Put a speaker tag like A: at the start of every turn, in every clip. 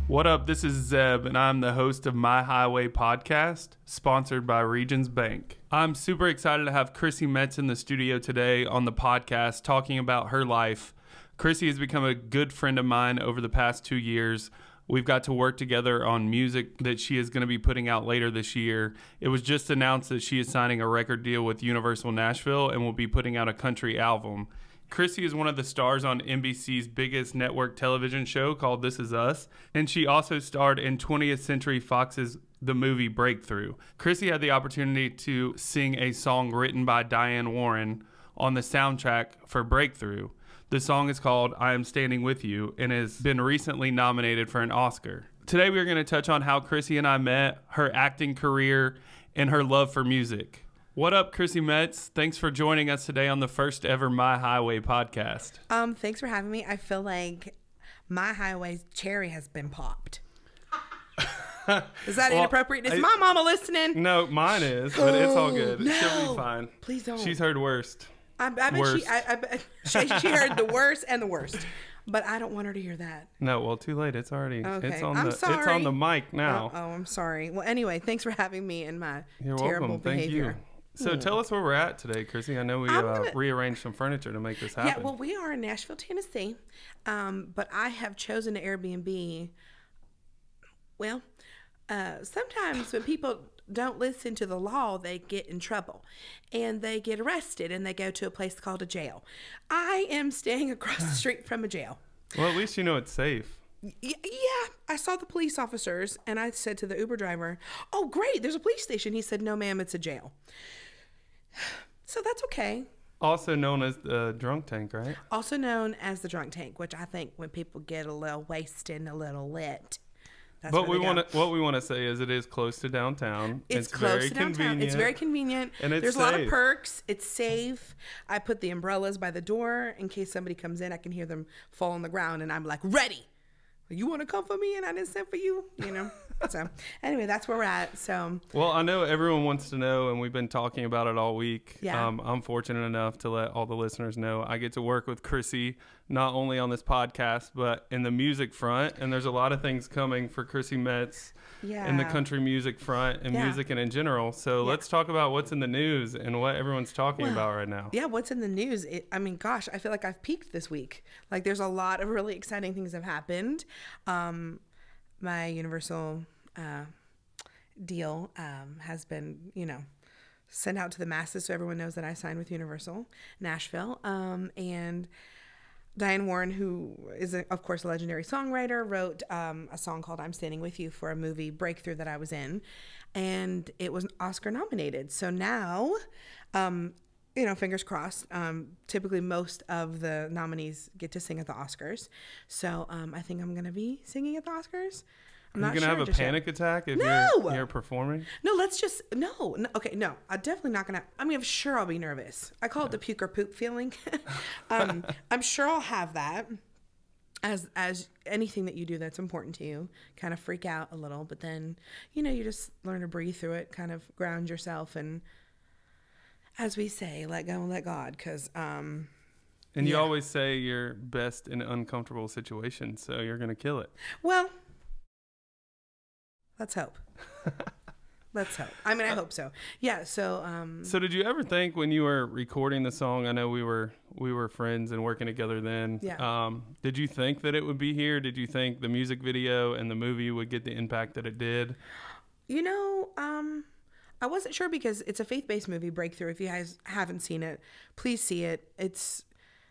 A: What up? This is Zeb, and I'm the host of My Highway Podcast, sponsored by Regions Bank. I'm super excited to have Chrissy Metz in the studio today on the podcast talking about her life. Chrissy has become a good friend of mine over the past 2 years. We've got to work together on music that she is going to be putting out later this year. It was just announced that she is signing a record deal with Universal Nashville and will be putting out a country album. Chrissy is one of the stars on NBC's biggest network television show called This Is Us, and she also starred in 20th Century Fox's The Movie Breakthrough. Chrissy had the opportunity to sing a song written by Diane Warren on the soundtrack for Breakthrough. The song is called I Am Standing With You and has been recently nominated for an Oscar. Today we are going to touch on how Chrissy and I met, her acting career, and her love for music. What up, Chrissy Metz? Thanks for joining us today on the first ever My Highway podcast.
B: Thanks for having me. I feel like My Highway's cherry has been popped. Is that inappropriate? Is my mama listening?
A: No, mine is, but it's all good.
B: No.
A: She'll be fine.
B: Please don't.
A: She's heard worst.
B: I bet she heard the worst and the worst. But I don't want her to hear that.
A: No, well, too late. It's already.
B: Okay.
A: It's on
B: I'm
A: the.
B: sorry.
A: It's on the mic now.
B: Oh, I'm sorry. Well, anyway, thanks for having me and my
A: You're
B: terrible
A: welcome.
B: behavior.
A: Thank you. So tell us where we're at today, Chrissy. I know we rearranged some furniture to make this happen.
B: Yeah, well, we are in Nashville, Tennessee, but I have chosen to Airbnb. Well, sometimes when people don't listen to the law, they get in trouble, and they get arrested, and they go to a place called a jail. I am staying across the street from a jail.
A: Well, at least you know it's safe.
B: Yeah, I saw the police officers, and I said to the Uber driver, "Oh, great, there's a police station." He said, "No, ma'am, it's a jail." So that's okay.
A: Also known as the drunk tank, right?
B: Also known as the drunk tank, which I think when people get a little wasted and a little lit, that's
A: but
B: what
A: we want to say is it is close to downtown.
B: It's close
A: very
B: to downtown.
A: Convenient.
B: It's very convenient.
A: And
B: there's
A: safe.
B: a lot of perks. It's safe. I put the umbrellas by the door in case somebody comes in. I can hear them fall on the ground, and I'm like, ready. You want to come for me and I didn't send for you, you know? So anyway, that's where we're at. So,
A: well, I know everyone wants to know, and we've been talking about it all week.
B: Yeah.
A: I'm fortunate enough to let all the listeners know I get to work with Chrissy, not only on this podcast, but in the music front. And there's a lot of things coming for Chrissy Metz in the country music front and music and in general. So let's talk about what's in the news and what everyone's talking about right now.
B: Yeah, what's in the news? I mean, gosh, I feel like I've peaked this week. Like there's a lot of really exciting things have happened. My Universal deal has been, sent out to the masses so everyone knows that I signed with Universal Nashville. And Diane Warren, who is, of course, a legendary songwriter, wrote a song called I'm Standing With You for a movie Breakthrough that I was in. And it was Oscar nominated. So now, fingers crossed, typically most of the nominees get to sing at the Oscars. So I think I'm going to be singing at the Oscars. I'm not sure.
A: You're going to have a panic attack if you're performing?
B: No, Okay, no, I'm definitely not going to. I mean, I'm sure I'll be nervous. I call it the puke or poop feeling. I'm sure I'll have that. As anything that you do that's important to you, kind of freak out a little, but then, you just learn to breathe through it, kind of ground yourself, and as we say, let go and let God, because
A: and you always say you're best in uncomfortable situations, so you're going to kill it.
B: Well, let's hope. Let's hope. I mean, I hope so. Yeah. So.
A: So did you ever think when you were recording the song? I know we were friends and working together then.
B: Yeah.
A: Did you think that it would be here? Did you think the music video and the movie would get the impact that it did?
B: I wasn't sure because it's a faith-based movie, Breakthrough. If you guys haven't seen it, please see it. It's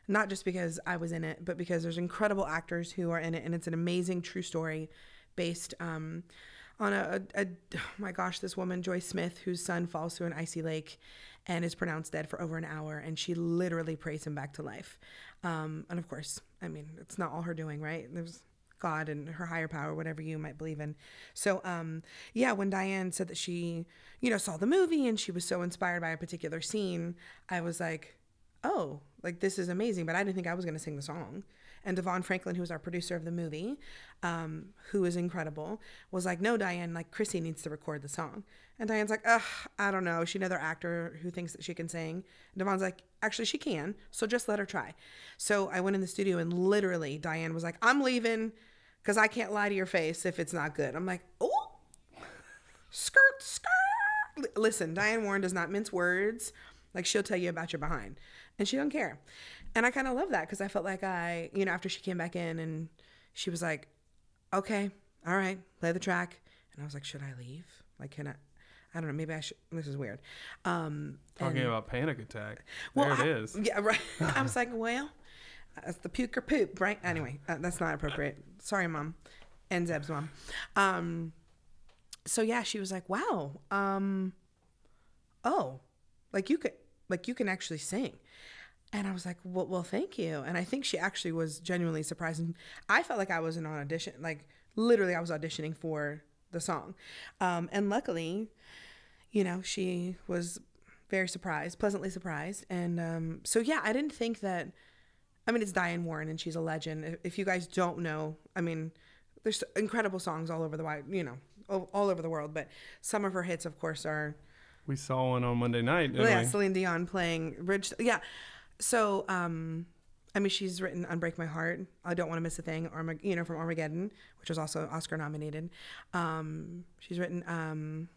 B: not just because I was in it, but because there's incredible actors who are in it, and it's an amazing true story based on oh my gosh, this woman, Joy Smith, whose son falls through an icy lake and is pronounced dead for over an hour, and she literally prays him back to life. And of course, I mean, it's not all her doing, right? There's God and her higher power, whatever you might believe in. So, when Diane said that she, saw the movie and she was so inspired by a particular scene, I was like, oh, like this is amazing. But I didn't think I was going to sing the song. And Devon Franklin, who was our producer of the movie, who is incredible, was like, no, Diane, like Chrissy needs to record the song. And Diane's like, ugh, I don't know. She's another actor who thinks that she can sing. And Devon's like, actually, she can. So just let her try. So I went in the studio and literally Diane was like, I'm leaving because I can't lie to your face if it's not good. I'm like, oh, skirt, skirt. Listen, Diane Warren does not mince words. Like, she'll tell you about your behind. And she don't care. And I kind of love that because I felt like after she came back in and she was like, okay, all right, play the track. And I was like, should I leave? Like, can I don't know, maybe I should. This is weird.
A: Talking about panic attack.
B: Well,
A: there it is.
B: Yeah, right. I was like, well, that's the puke or poop, right? Anyway, that's not appropriate. Sorry, Mom. And Zeb's mom. So yeah, she was like, wow. Oh, like you can actually sing. And I was like, well, thank you. And I think she actually was genuinely surprised. And I felt like I wasn't on audition. Like, literally, I was auditioning for the song. And luckily, she was very surprised, pleasantly surprised. And so, yeah, I didn't think that, it's Diane Warren and she's a legend. If you guys don't know, there's incredible songs all over all over the world. But some of her hits, of course, are...
A: We saw one on Monday night, didn't we?
B: Celine Dion playing Bridge. Yeah. So, she's written Unbreak My Heart, I Don't Want to Miss a Thing, from Armageddon, which was also Oscar nominated. She's written,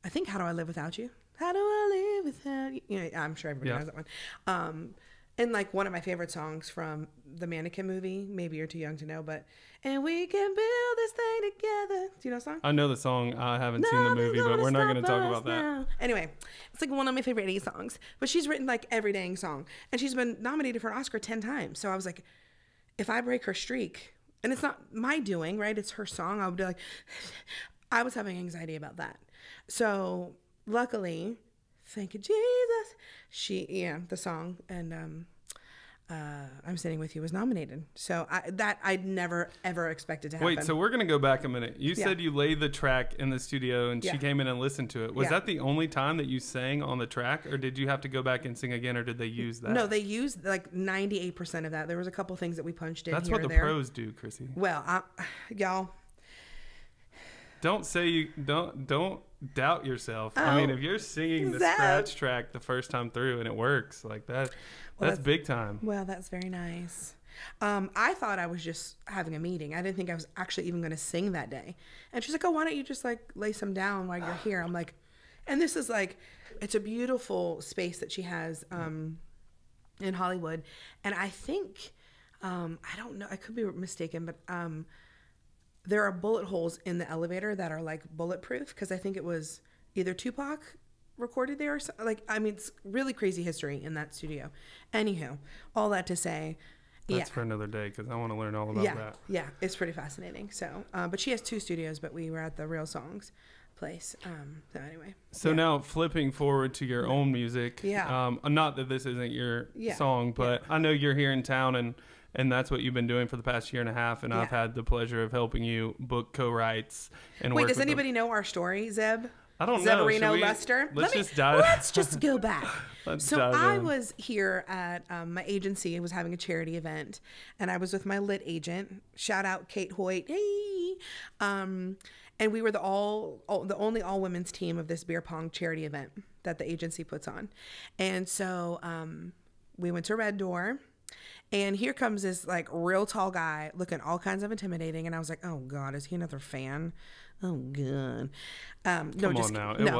B: I think, How Do I Live Without You? How do I live without you? I'm sure everybody knows that one. And like one of my favorite songs from the Mannequin movie, maybe you're too young to know, but and we can build this thing together. Do you know the song?
A: I know the song. I haven't seen the movie, but we're not going to talk about that.
B: Anyway, it's like one of my favorite 80s songs. But she's written like every dang song. And she's been nominated for an Oscar 10 times. So I was like, if I break her streak, and it's not my doing, right? It's her song. I would be like, I was having anxiety about that. So luckily, thank you, Jesus. The song and I'm Sitting With You was nominated. So I'd never ever expected to happen.
A: Wait, so we're gonna go back a minute. You said you laid the track in the studio and she came in and listened to it. Was that the only time that you sang on the track, or did you have to go back and sing again, or did they use that?
B: No, they used like 98% of that. There was a couple things that we punched in.
A: That's
B: here
A: what the
B: there.
A: pros do, Chrissy.
B: Well, y'all.
A: Don't doubt yourself.
B: Oh,
A: if you're singing the scratch track the first time through and it works like that, that's big time.
B: Well, that's very nice. I thought I was just having a meeting. I didn't think I was actually even going to sing that day. And she's like, oh, why don't you just like lay some down while you're here? I'm like, and this is like, it's a beautiful space that she has in Hollywood. And I think, I don't know, I could be mistaken, but there are bullet holes in the elevator that are like bulletproof, because I think it was either Tupac recorded there or something. Like, it's really crazy history in that studio. Anywho, all that to say,
A: that's for another day, because I want to learn all about that.
B: Yeah, it's pretty fascinating. So, but she has 2 studios, but we were at the Real Songs place. So anyway.
A: So now flipping forward to your own music.
B: Yeah.
A: Not that this isn't your song, but I know you're here in town and that's what you've been doing for the past year and a half. And I've had the pleasure of helping you book co-writes and
B: Wait, does anybody know our story, Zeb?
A: I don't know.
B: Zeverino Lester.
A: Let's
B: just go back. I was here at my agency. I was having a charity event, and I was with my lit agent. Shout out Kate Hoyt. Hey. And we were the only all women's team of this beer pong charity event that the agency puts on. And so we went to Red Door. And here comes this like real tall guy looking all kinds of intimidating. And I was like, oh God, is he another fan? Oh God.
A: Come on now. It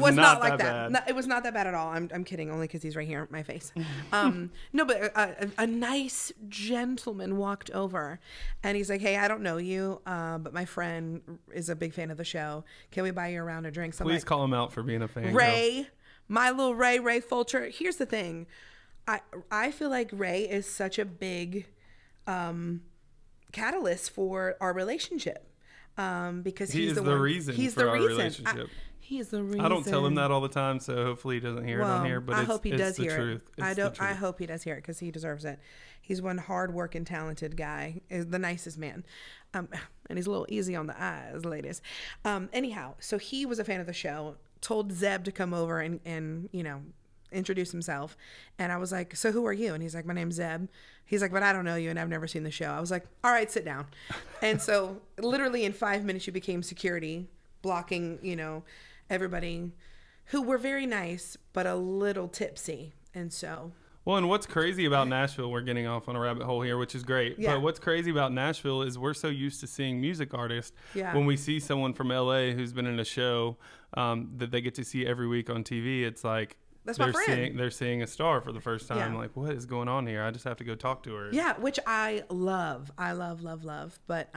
A: was not like that bad.
B: No, it was not that bad at all. I'm kidding, only because he's right here in my face. No, but a nice gentleman walked over and he's like, hey, I don't know you, but my friend is a big fan of the show. Can we buy you a round of drinks?
A: Please call him out for being a fan.
B: Ray, my little Ray Fulcher. Here's the thing. I feel like Ray is such a big catalyst for our relationship. Because he's the reason for our relationship. He's the reason.
A: I don't tell him that all the time, so hopefully he doesn't hear it on here. But
B: I hope he does hear
A: truth.
B: it. I hope he does hear it, because he deserves it. He's one hard-working, talented guy. Is the nicest man, and he's a little easy on the eyes, ladies. Anyhow, so he was a fan of the show. Told Zeb to come over and introduce himself. And I was like, so who are you? And he's like, my name's Zeb. He's like, but I don't know you and I've never seen the show. I was like, all right, sit down. And so literally in 5 minutes, you became security, blocking, you know, everybody who were very nice, but a little tipsy. And so...
A: Well, and what's crazy about Nashville, we're getting off on a rabbit hole here, which is great.
B: Yeah.
A: But what's crazy about Nashville is we're so used to seeing music artists.
B: Yeah.
A: When we see someone from LA who's been in a show that they get to see every week on TV, it's like
B: that's my friend.
A: They're seeing a star for the first time.
B: Yeah.
A: Like, what is going on here? I just have to go talk to her.
B: Yeah, which I love. I love. But,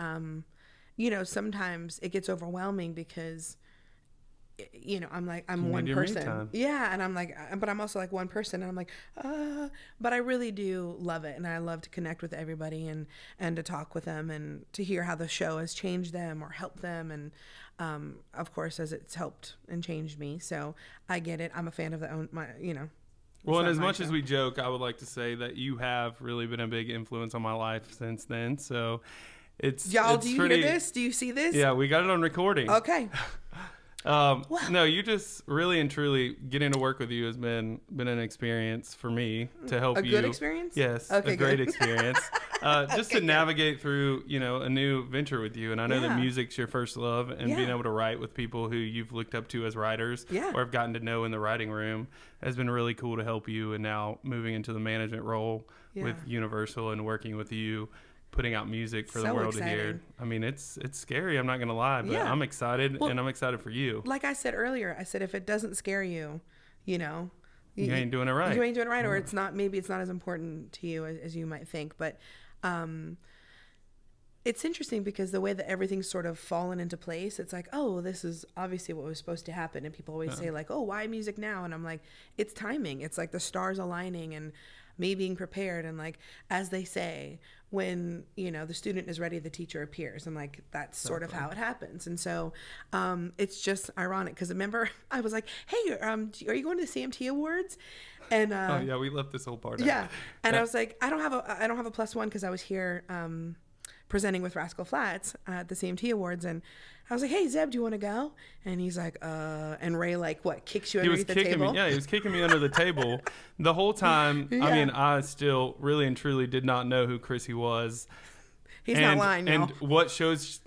B: you know, sometimes it gets overwhelming because... you know, I'm like, I'm one person. Yeah. And I'm like, but I'm also like one person. And I'm like, but I really do love it. And I love to connect with everybody and to talk with them and to hear how the show has changed them or helped them. And, of course, as it's helped and changed me. So I get it. I'm a fan of you know.
A: Well, and as much as we joke, I would like to say that you have really been a big influence on my life since then. So
B: y'all, do you hear this? Do you see this?
A: Yeah, we got it on recording.
B: Okay.
A: No, you just really and truly getting to work with you has been an experience for me to help you.
B: A good experience?
A: Yes,
B: okay,
A: a great experience. Just to navigate through, you know, a new venture with you. And I know that music's your first love, and being able to write with people who you've looked up to as writers or have gotten to know in the writing room has been really cool to help you. And now moving into the management role with Universal and working with you, putting out music for the world to hear. I mean, it's scary. I'm not going to lie, but I'm excited, and I'm excited for you.
B: Like I said earlier, I said, if it doesn't scare you, you know,
A: you ain't doing it right.
B: You ain't doing it right. Or maybe it's not as important to you as you might think. But, it's interesting because the way that everything's sort of fallen into place, it's like, oh, this is obviously what was supposed to happen. And people always say like, oh, why music now? And I'm like, it's timing. It's like the stars aligning and me being prepared. And like, as they say, when, you know, the student is ready, the teacher appears. And like, that's sort of how it happens. And so it's just ironic because remember, I was like, hey, are you going to the CMT Awards? And
A: oh yeah, we left this whole part out.
B: Yeah. And I was like, I don't have a +1 because I was here presenting with Rascal Flatts at the CMT Awards. And I was like, hey, Zeb, do you want to go? And he's like, and Ray, like, what, kicks you underneath the table?
A: Yeah, he was kicking me under the table the whole time. I mean, I still really and truly did not know who Chrissy was.
B: He's not lying, y'all.
A: And what shows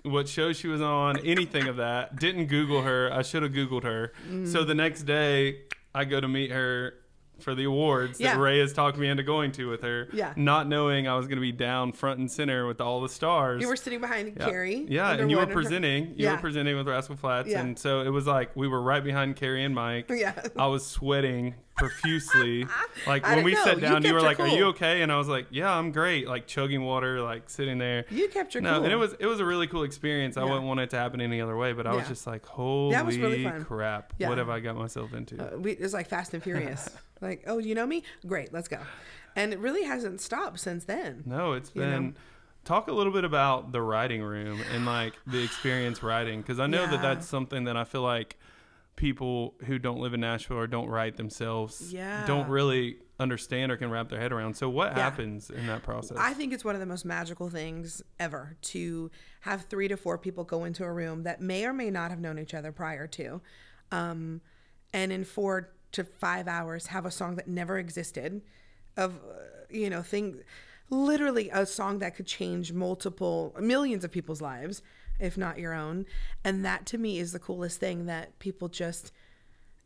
A: she was on, anything of that. Didn't Google her. I should have Googled her. So the next day, I go to meet her for the awards that Ray has talked me into going to with her, not knowing I was going to be down front and center with all the stars.
B: You were sitting behind Carrie.
A: Yeah, and you were presenting. You were presenting with Rascal Flatts, and so it was like we were right behind Carrie and Mike. Yeah, I was sweating profusely. Like when we sat down, you were like, cool. Are you okay? And I was like, yeah, I'm great. Like chugging water, like sitting there.
B: You kept your cool.
A: And it was a really cool experience. I wouldn't want it to happen any other way, but I was just like, holy really crap, what have I got myself into?
B: It was like Fast and Furious. Like, oh, you know me? Great, let's go. And it really hasn't stopped since then.
A: No, it's been... Talk a little bit about the writing room and like the experience writing, because I know that that's something that I feel like people who don't live in Nashville or don't write themselves don't really understand or can wrap their head around. So what happens in that process?
B: I think it's one of the most magical things ever to have 3 to 4 people go into a room that may or may not have known each other prior to, and in 4 to 5 hours have a song that never existed of, literally a song that could change millions of people's lives, if not your own. And that to me is the coolest thing, that people just,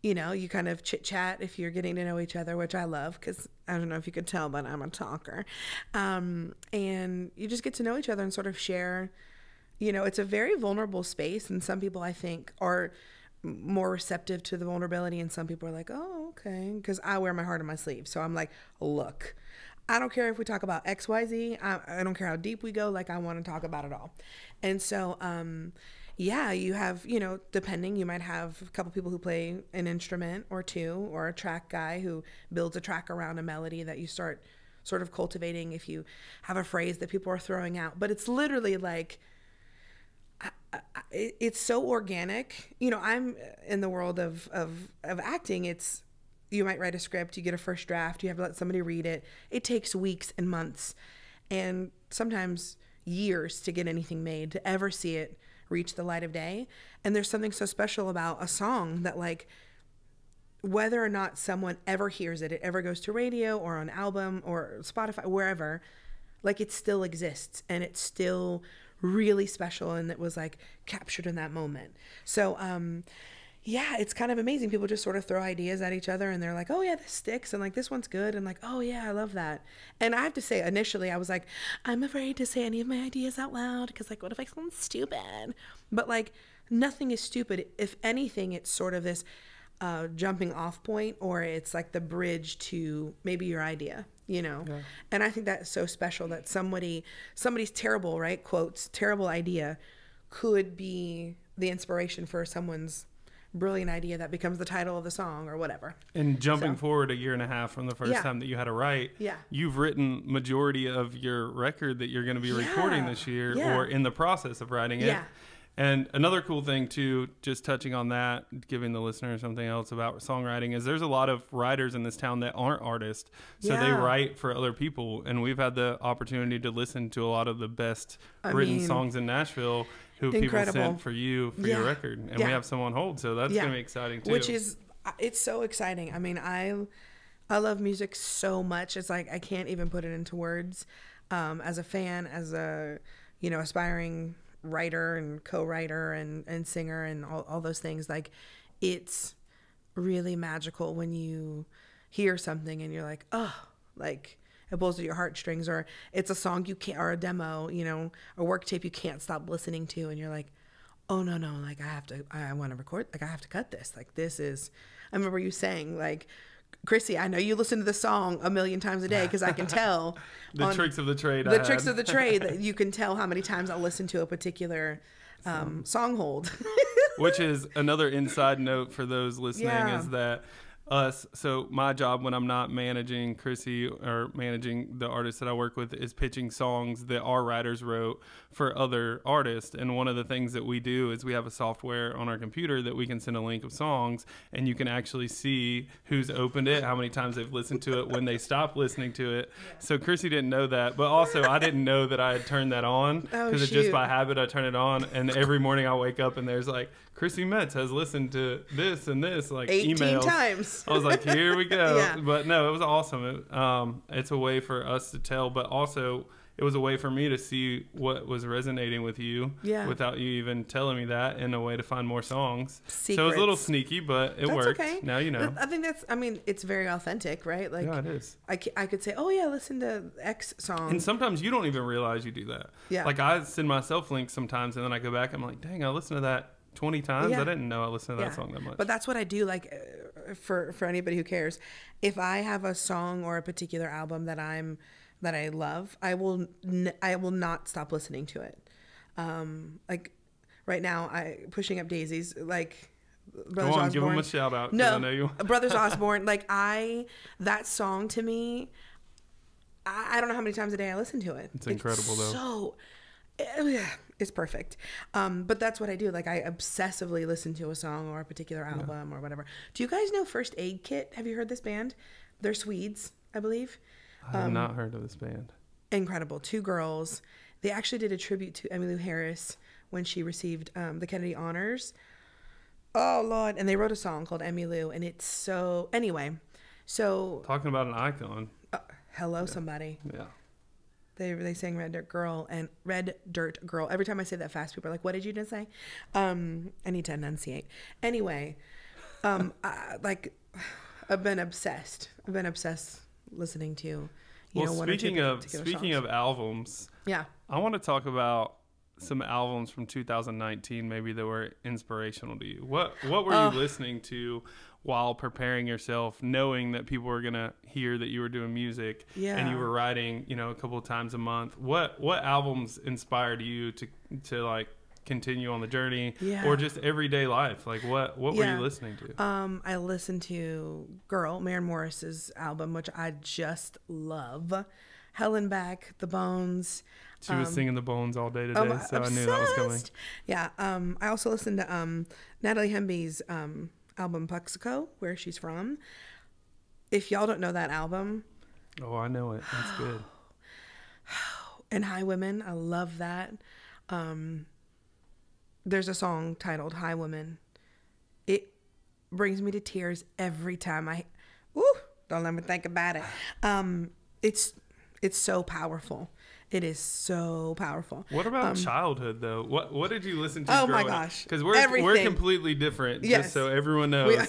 B: you kind of chit chat if you're getting to know each other, which I love, because I don't know if you could tell, but I'm a talker. And you just get to know each other and sort of share, it's a very vulnerable space. And some people I think are more receptive to the vulnerability, and some people are like, oh, okay, because I wear my heart on my sleeve. So I'm like, look, I don't care if we talk about XYZ. I don't care how deep we go. Like, I want to talk about it all. And so, you have, depending, you might have a couple people who play an instrument or two, or a track guy who builds a track around a melody that you start sort of cultivating if you have a phrase that people are throwing out. But it's literally like, it's so organic. I'm in the world of acting. You might write a script, you get a first draft, you have to let somebody read it. It takes weeks and months and sometimes years to get anything made, to ever see it reach the light of day. And there's something so special about a song that, like, whether or not someone ever hears it, it ever goes to radio or on album or Spotify, wherever, like it still exists and it's still really special and it was like captured in that moment. So, yeah, it's kind of amazing. People just sort of throw ideas at each other and they're like, oh yeah, this sticks. And like, this one's good. And like, oh yeah, I love that. And I have to say, initially I was like, I'm afraid to say any of my ideas out loud because like, what if I sound stupid? But like, nothing is stupid. If anything, it's sort of this jumping off point, or it's like the bridge to maybe your idea, you know? Yeah. And I think that's so special that somebody's terrible, right? Quotes, terrible idea could be the inspiration for someone's brilliant idea that becomes the title of the song or whatever.
A: And jumping forward a year and a half from the first time that you had to write, you've written majority of your record that you're going to be recording this year or in the process of writing it. And another cool thing too, just touching on that, giving the listener something else about songwriting, is there's a lot of writers in this town that aren't artists. So they write for other people. And we've had the opportunity to listen to a lot of the best written songs in Nashville who people sent for you for your record. And we have some on hold. So that's going to be exciting too.
B: Which is, it's so exciting. I mean, I love music so much. It's like, I can't even put it into words. As a fan, as a, you know, aspiring writer and co-writer and singer and all those things, like it's really magical when you hear something and you're like, oh, like it pulls at your heartstrings, or it's a song you can't, or a demo, you know, a work tape you can't stop listening to, and you're like, oh no, like I want to record, like I have to cut this, like this is, I remember you saying like, Chrissy, I know you listen to the song a million times a day because I can tell
A: the tricks of the trade.
B: The tricks of the trade, that you can tell how many times I'll listen to a particular song hold.
A: Which is another inside note for those listening is that so my job when I'm not managing Chrissy or managing the artists that I work with is pitching songs that our writers wrote for other artists. And one of the things that we do is we have a software on our computer that we can send a link of songs, and you can actually see who's opened it, how many times they've listened to it, when they stop listening to it. So Chrissy didn't know that, but also I didn't know that I had turned that on because just by habit I turn it on, and every morning I wake up and there's like, Chrissy Metz has listened to this and this, like
B: 18
A: emails.
B: times.
A: I was like, here we go. But no, it was awesome. It's a way for us to tell, but also it was a way for me to see what was resonating with you without you even telling me that, and a way to find more songs.
B: Secrets.
A: So it was a little sneaky, but it worked. Okay. Now you know.
B: I think it's very authentic, right? Like, yeah,
A: it is.
B: I could say, oh yeah, listen to X song.
A: And sometimes you don't even realize you do that. Yeah. Like I send myself links sometimes, and then I go back, I'm like, dang, I listened to that 20 times. I didn't know I listened to that song that much.
B: But that's what I do, like for anybody who cares. If I have a song or a particular album that I love, I will not stop listening to it. Like right now, Pushing Up Daisies, like
A: Brothers Osborne. Give them a shout out.
B: No,
A: I know you.
B: Brothers Osborne, like that song to me, I don't know how many times a day I listen to it.
A: It's incredible though.
B: So it's perfect. But that's what I do. Like I obsessively listen to a song or a particular album or whatever. Do you guys know First Aid Kit? Have you heard this band? They're Swedes, I believe.
A: I have not heard of this band.
B: Incredible. Two girls. They actually did a tribute to Emmylou Harris when she received the Kennedy Honors. Oh Lord. And they wrote a song called Emmylou, and it's so, anyway. So
A: talking about an icon.
B: Hello, somebody.
A: Yeah.
B: They sang Red Dirt Girl and Red Dirt Girl. Every time I say that fast, people are like, what did you just say? I need to enunciate. Anyway, I've been obsessed. I've been obsessed listening to,
A: speaking of albums, I want to talk about some albums from 2019 maybe that were inspirational to you. What were you listening to while preparing yourself, knowing that people were going to hear that you were doing music and you were writing, a couple of times a month? What albums inspired you to like continue on the journey or just everyday life? Like what were you listening to?
B: I listened to Maren Morris's album, which I just love. Helen Beck, The Bones.
A: She was singing The Bones all day today, so I knew that was coming.
B: Yeah. I also listened to Natalie Hemby's album Puxico, Where She's From. If y'all don't know that album.
A: Oh, I know it. That's good.
B: And High Women. I love that. There's a song titled High Women. It brings me to tears every time don't let me think about it. It's so powerful. It is so powerful.
A: What about childhood though? What did you listen to?
B: Oh my gosh!
A: Because we're completely different.
B: Yes.
A: Just so everyone knows.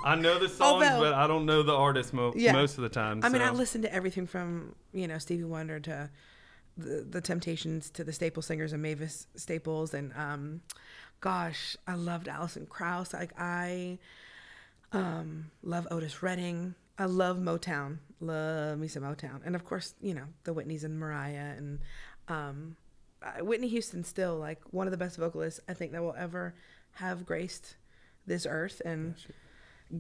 A: I know the songs, but I don't know the artist most of the time.
B: I mean, I listen to everything from Stevie Wonder to the Temptations to the Staple Singers and Mavis Staples, and gosh, I loved Alison Krauss. Like I love Otis Redding. I love Motown. Love me some Motown. And of course, the Whitneys and Mariah and Whitney Houston, still like one of the best vocalists I think that will ever have graced this earth. And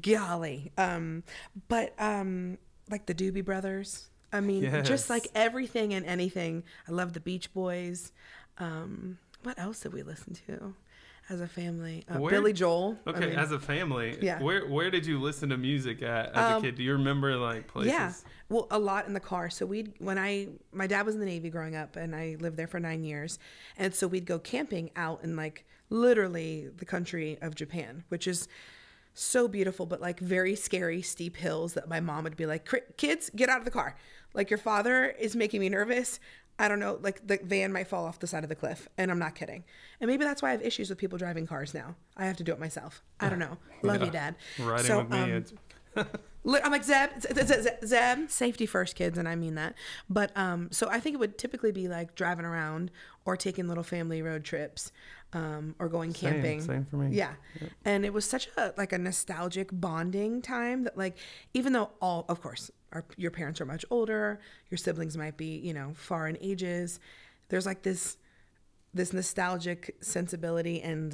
B: golly, but like the Doobie Brothers. I mean, just like everything and anything. I love the Beach Boys. What else did we listen to as a family? Billy Joel.
A: Okay, as a family. Yeah. Where did you listen to music at as a kid? Do you remember like places?
B: Yeah. Well, a lot in the car. So my dad was in the Navy growing up, and I lived there for 9 years. And so we'd go camping out in like literally the country of Japan, which is so beautiful, but like very scary, steep hills that my mom would be like, kids, get out of the car. Like, your father is making me nervous. I don't know, like the van might fall off the side of the cliff, and I'm not kidding. And maybe that's why I have issues with people driving cars now. I have to do it myself. I don't know. Love you, Dad.
A: Riding with me.
B: I'm like, Zeb, safety first, kids, and I mean that. But so I think it would typically be like driving around or taking little family road trips, or going camping.
A: Same for me.
B: Yeah. Yep. And it was such a nostalgic bonding time that, like, even though of course, your parents are much older, your siblings might be, far in ages, there's like this nostalgic sensibility and,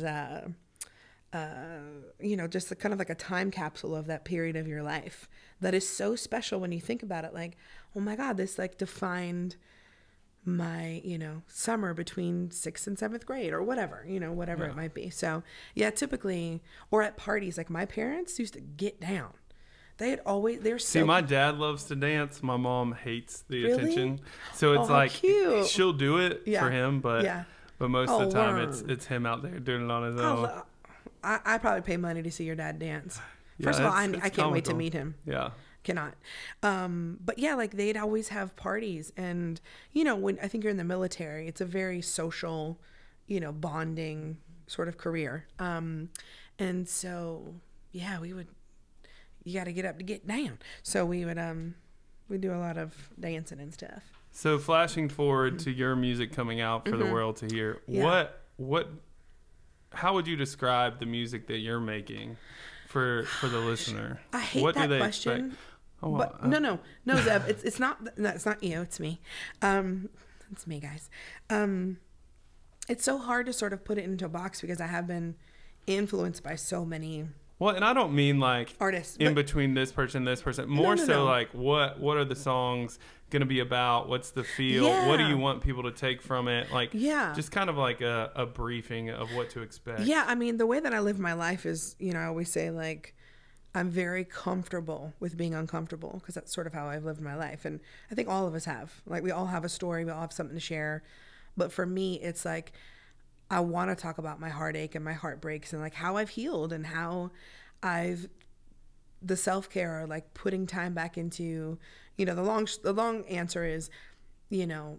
B: just kind of like a time capsule of that period of your life that is so special when you think about it. Like, oh my God, this like defined my, summer between 6th and 7th grade or whatever, whatever it might be. So yeah, typically, or at parties, like my parents used to get down. See,
A: my dad loves to dance. My mom hates the attention. So it's like,
B: cute.
A: She'll do it for him, but most of the time it's him out there doing it on his own.
B: I probably pay money to see your dad dance. First of all, I can't wait to meet him.
A: Yeah.
B: Cannot. But yeah, like they'd always have parties, and when I think you're in the military, it's a very social, bonding sort of career. And so yeah, you got to get up to get down. So we do a lot of dancing and stuff.
A: So flashing forward to your music coming out for the world to hear, how would you describe the music that you're making for the listener?
B: I hate that question.
A: Expect? Oh,
B: but no, Zeb, it's not you, it's me. It's me, guys. It's so hard to sort of put it into a box because I have been influenced by so many.
A: Well, and I don't mean like
B: artists
A: in between this person, more so like what are the songs going to be about? What's the feel?
B: Yeah.
A: What do you want people to take from it? Like, just kind of like a briefing of what to expect.
B: Yeah. I mean, the way that I live my life is, I always say like, I'm very comfortable with being uncomfortable, because that's sort of how I've lived my life. And I think all of us have, like, we all have a story. We all have something to share. But for me, it's like, I want to talk about my heartache and my heartbreaks and like how I've healed and how the self-care, like putting time back into, the long answer is,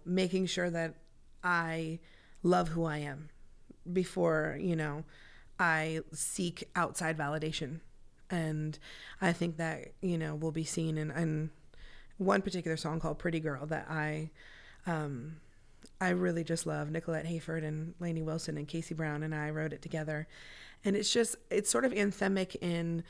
B: making sure that I love who I am before, I seek outside validation. And I think that, will be seen in one particular song called Pretty Girl that I really just love. Nicolette Hayford and Lainey Wilson and Casey Brown and I wrote it together. And it's sort of anthemic in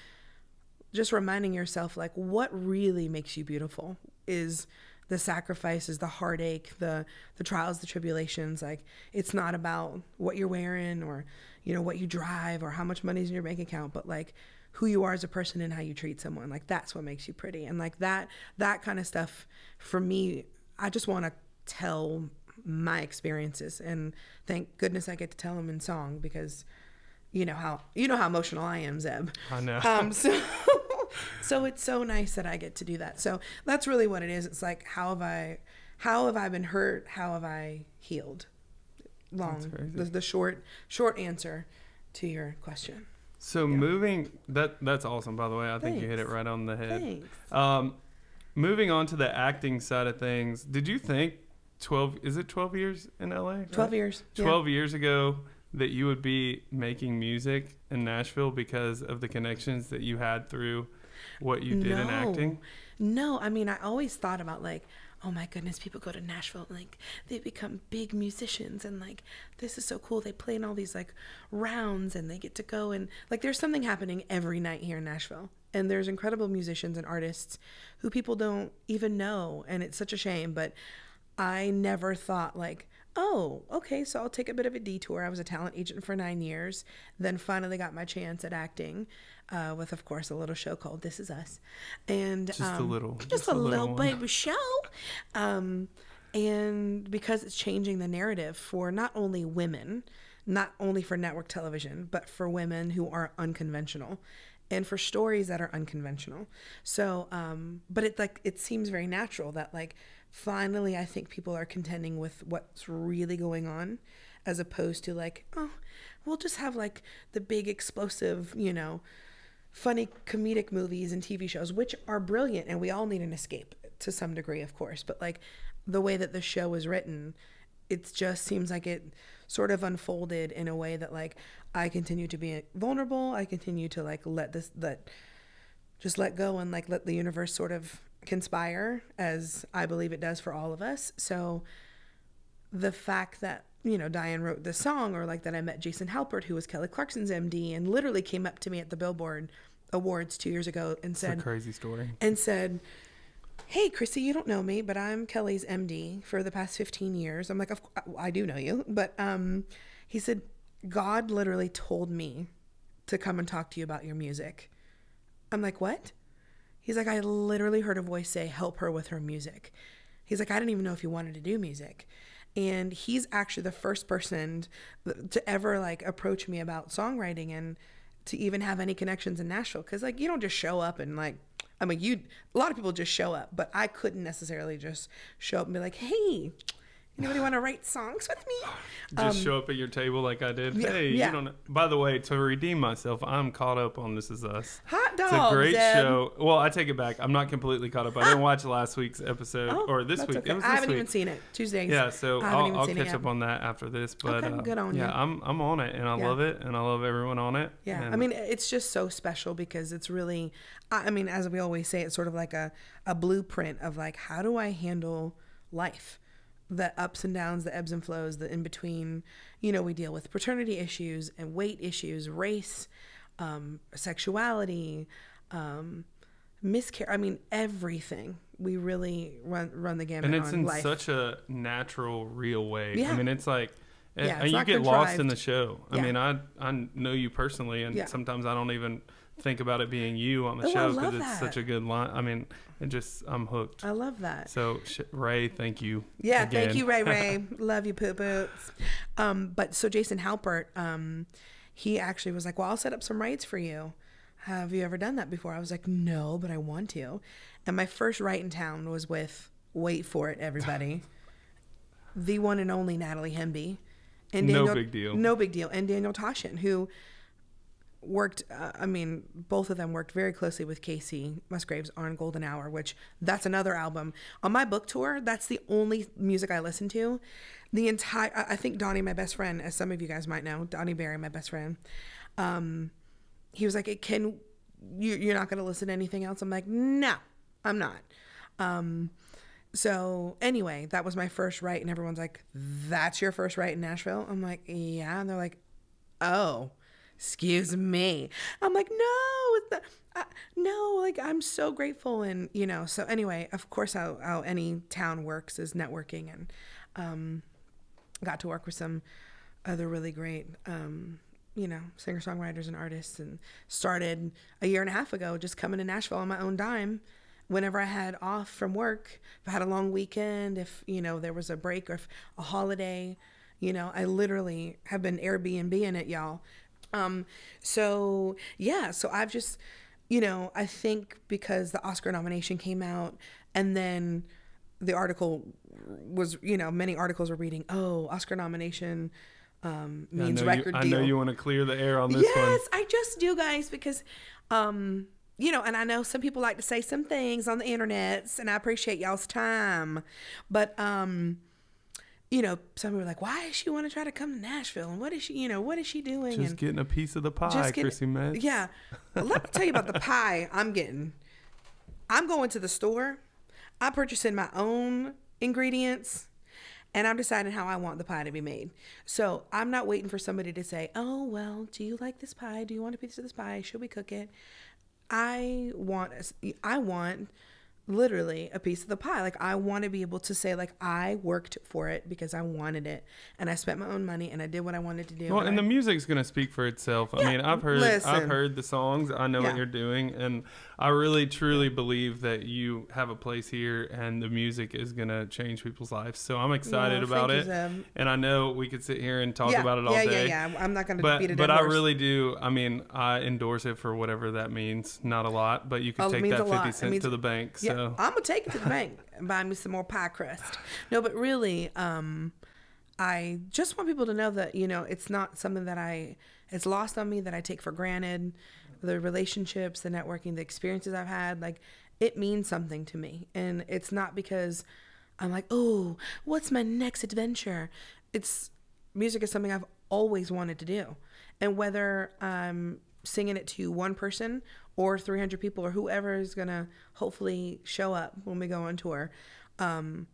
B: just reminding yourself, like, what really makes you beautiful is the sacrifices, the heartache, the trials, the tribulations. Like, it's not about what you're wearing or, what you drive or how much money's in your bank account, but like who you are as a person and how you treat someone. Like, that's what makes you pretty. And like that kind of stuff for me, I just want to tell my experiences, and thank goodness I get to tell them in song, because you know how emotional I am, Zeb.
A: I know.
B: So it's so nice that I get to do that. So that's really what it is. It's like, how have I been hurt? How have I healed? The short answer to your question.
A: So moving, that's awesome, by the way. I think you hit it right on the head.
B: Thanks.
A: Moving on to the acting side of things, did you think 12 years in LA?
B: 12 years.
A: 12 years ago that you would be making music in Nashville because of the connections that you had through what you did in acting?
B: No, I mean, I always thought about like, oh my goodness, people go to Nashville and like they become big musicians and like this is so cool. They play in all these like rounds and they get to go and like there's something happening every night here in Nashville. And there's incredible musicians and artists who people don't even know. And it's such a shame, but I never thought like, oh, okay, so I'll take a bit of a detour. I was a talent agent for 9 years, then finally got my chance at acting with, of course, a little show called This Is Us. And
A: just a little
B: baby show. And because it's changing the narrative for not only women, not only for network television, but for women who are unconventional and for stories that are unconventional. So, but it seems very natural that like, finally, I think people are contending with what's really going on as opposed to like, oh, we'll just have like the big explosive, funny comedic movies and TV shows, which are brilliant. And we all need an escape to some degree, of course. But like the way that the show was written, it just seems like it sort of unfolded in a way that like I continue to be vulnerable. I continue to like just let go and like let the universe sort of conspire as I believe it does for all of us. So the fact that, DIANE wrote this song or like that I met Jason Halpert, who was Kelly Clarkson's MD and literally came up to me at the Billboard Awards 2 years ago and said,
A: it's a crazy story.
B: And said, hey, Chrissy, you don't know me, but I'm Kelly's MD for the past 15 years. I'm like, I do know you. But he said, God literally told me to come and talk to you about your music. I'm like, what? He's like, I literally heard a voice say, help her with her music. He's like, I didn't even know if you wanted to do music. And he's actually the first person to ever like approach me about songwriting and to even have any connections in Nashville. Cause like, you don't just show up and like, a lot of people just show up, but I couldn't necessarily just show up and be like, hey, anybody want to write songs with me?
A: Just show up at your table like I did.
B: Yeah,
A: Hey,
B: yeah.
A: You don't know. By the way, to redeem myself, I'm caught up on This Is Us.
B: Hot dog.
A: It's a great
B: Zeb.
A: show. Well, I take it back. I'm not completely caught up. I didn't watch last week's episode or this
B: that's
A: week.
B: okay.
A: It was
B: I
A: this
B: haven't
A: week.
B: even seen it. Tuesdays.
A: Yeah, so I'll catch up on that after this. But
B: Okay, good on
A: yeah,
B: you.
A: I'm on it and I love it and I love everyone on it.
B: Yeah,
A: and
B: I mean, it's just so special because it's really, I mean, as we always say, it's sort of like a blueprint of like, how do I handle life? The ups and downs, the ebbs and flows, the in between. We deal with paternity issues and weight issues, race, sexuality, miscarriage. I mean, everything. We really run the gamut on life.
A: And it's in such a natural, real way.
B: Yeah.
A: I mean, it's like,
B: Yeah,
A: and
B: it's
A: you
B: not
A: get lost in
B: contrived.
A: the show. I
B: Yeah.
A: mean, I know you personally, and sometimes I don't even think about it being you on the show because it's such a good line. I mean, I'm hooked.
B: I love that.
A: So Ray, thank you.
B: Yeah,
A: again.
B: thank you, Ray. Love you, poo poots. But so Jason Halpert, he actually was like, well, I'll set up some rights for you. Have you ever done that before? I was like, no, but I want to. And my first write in town was with, wait for it, everybody, the one and only Natalie Hemby. And
A: No big deal.
B: No big deal. And Daniel Toshin, who worked, both of them worked very closely with Casey Musgraves on Golden Hour, which that's another album. On my book tour, that's the only music I listen to. I think Donnie, my best friend, as some of you guys might know, Donnie Barry, my best friend, he was like, you're not going to listen to anything else? I'm like, no, I'm not. So anyway, that was my first write, and everyone's like, that's your first write in Nashville? I'm like, yeah. And they're like, oh, excuse me. I'm like, no, it's not, no, like, I'm so grateful. And, so anyway, of course, how any town works is networking, and got to work with some other really great, singer-songwriters and artists, and started a year and a half ago just coming to Nashville on my own dime. Whenever I had off from work, if I had a long weekend, if, there was a break or if a holiday, I literally have been Airbnb-ing it, y'all. So I've just, I think because the Oscar nomination came out and then the article was, many articles were reading, oh, Oscar nomination, means record deal.
A: I know you want to clear the air on this one.
B: Yes, I just do, guys, because, you know, and I know some people like to say some things on the internets, and I appreciate y'all's time. But, you know, some people are like, why does she want to try to come to Nashville? And what is she, you know, what is she doing?
A: Just getting a piece of the pie, Chrissy Metz.
B: Yeah. Let me tell you about the pie I'm getting. I'm going to the store. I'm purchasing my own ingredients. And I'm deciding how I want the pie to be made. So I'm not waiting for somebody to say, oh, well, do you like this pie? Do you want a piece of this pie? Should we cook it? I want literally a piece of the pie. Like, I want to be able to say, like, I worked for it because I wanted it, and I spent my own money, and I did what I wanted to do.
A: Well, and the music's gonna speak for itself.
B: Yeah,
A: I mean, I've heard the songs. I know what you're doing, and I really truly believe that you have a place here, and the music is gonna change people's lives. So I'm excited about it, and I know we could sit here and talk about it all day.
B: Yeah. I'm not gonna beat a dead
A: but
B: horse.
A: I really do. I mean, I endorse it for whatever that means. Not a lot, but you could take that 50 cents to the bank. So.
B: I'm gonna take it to the bank and buy me some more pie crust. No, but really, I just want people to know that, you know, it's not something that it's lost on me, that I take for granted. The relationships, the networking, the experiences I've had, like, it means something to me. And it's not because I'm like, oh, what's my next adventure? Music is something I've always wanted to do. And whether I'm singing it to one person or 300 people or whoever is going to hopefully show up when we go on tour, I'm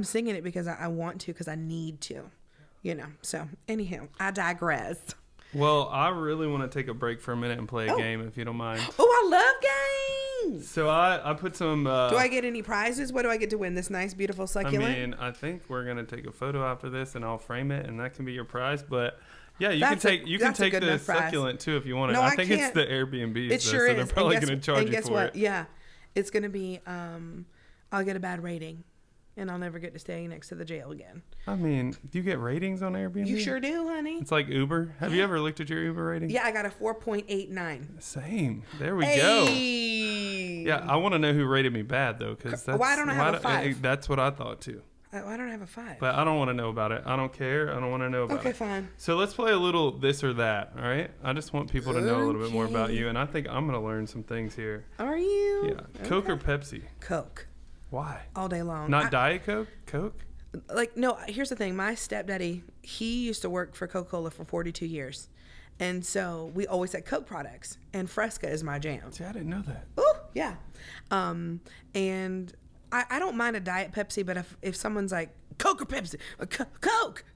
B: singing it because I want to, because I need to, you know. So anyhow, I digress.
A: Well, I really want to take a break for a minute and play a game, if you don't mind.
B: Oh, I love games.
A: So I put some...
B: do I get any prizes? What do I get to win? This nice, beautiful succulent?
A: I mean, I think we're going to take a photo after this, and I'll frame it, and that can be your prize. But... yeah, you can take the succulent too if you want it.
B: No,
A: I think it's the Airbnb's.
B: It sure
A: so
B: is.
A: They're probably going to charge you for it.
B: Yeah, it's going to be. I'll get a bad rating, and I'll never get to stay next to the jail again.
A: I mean, do you get ratings on Airbnb?
B: You sure do, honey.
A: It's like Uber. Have you ever looked at your Uber rating?
B: Yeah, I got a 4.89.
A: Same. There we go. Yeah, I want to know who rated me bad though, because
B: why don't I have a 5?
A: That's what I thought too.
B: Why don't I have a 5?
A: But I don't want to know about it. I don't care. I don't want to know about it.
B: Okay, fine.
A: So let's play a little this or that, all right? I just want people to know a little bit more about you, and I think I'm going to learn some things here.
B: Are you?
A: Yeah. Okay. Coke or Pepsi?
B: Coke.
A: Why?
B: All day long.
A: Not Diet Coke? Coke?
B: Like, no, here's the thing. My stepdaddy, he used to work for Coca-Cola for 42 years. And so we always had Coke products, and Fresca is my jam.
A: See, I didn't know that.
B: Oh, yeah. And... I don't mind a Diet Pepsi, but if someone's like, Coke or Pepsi?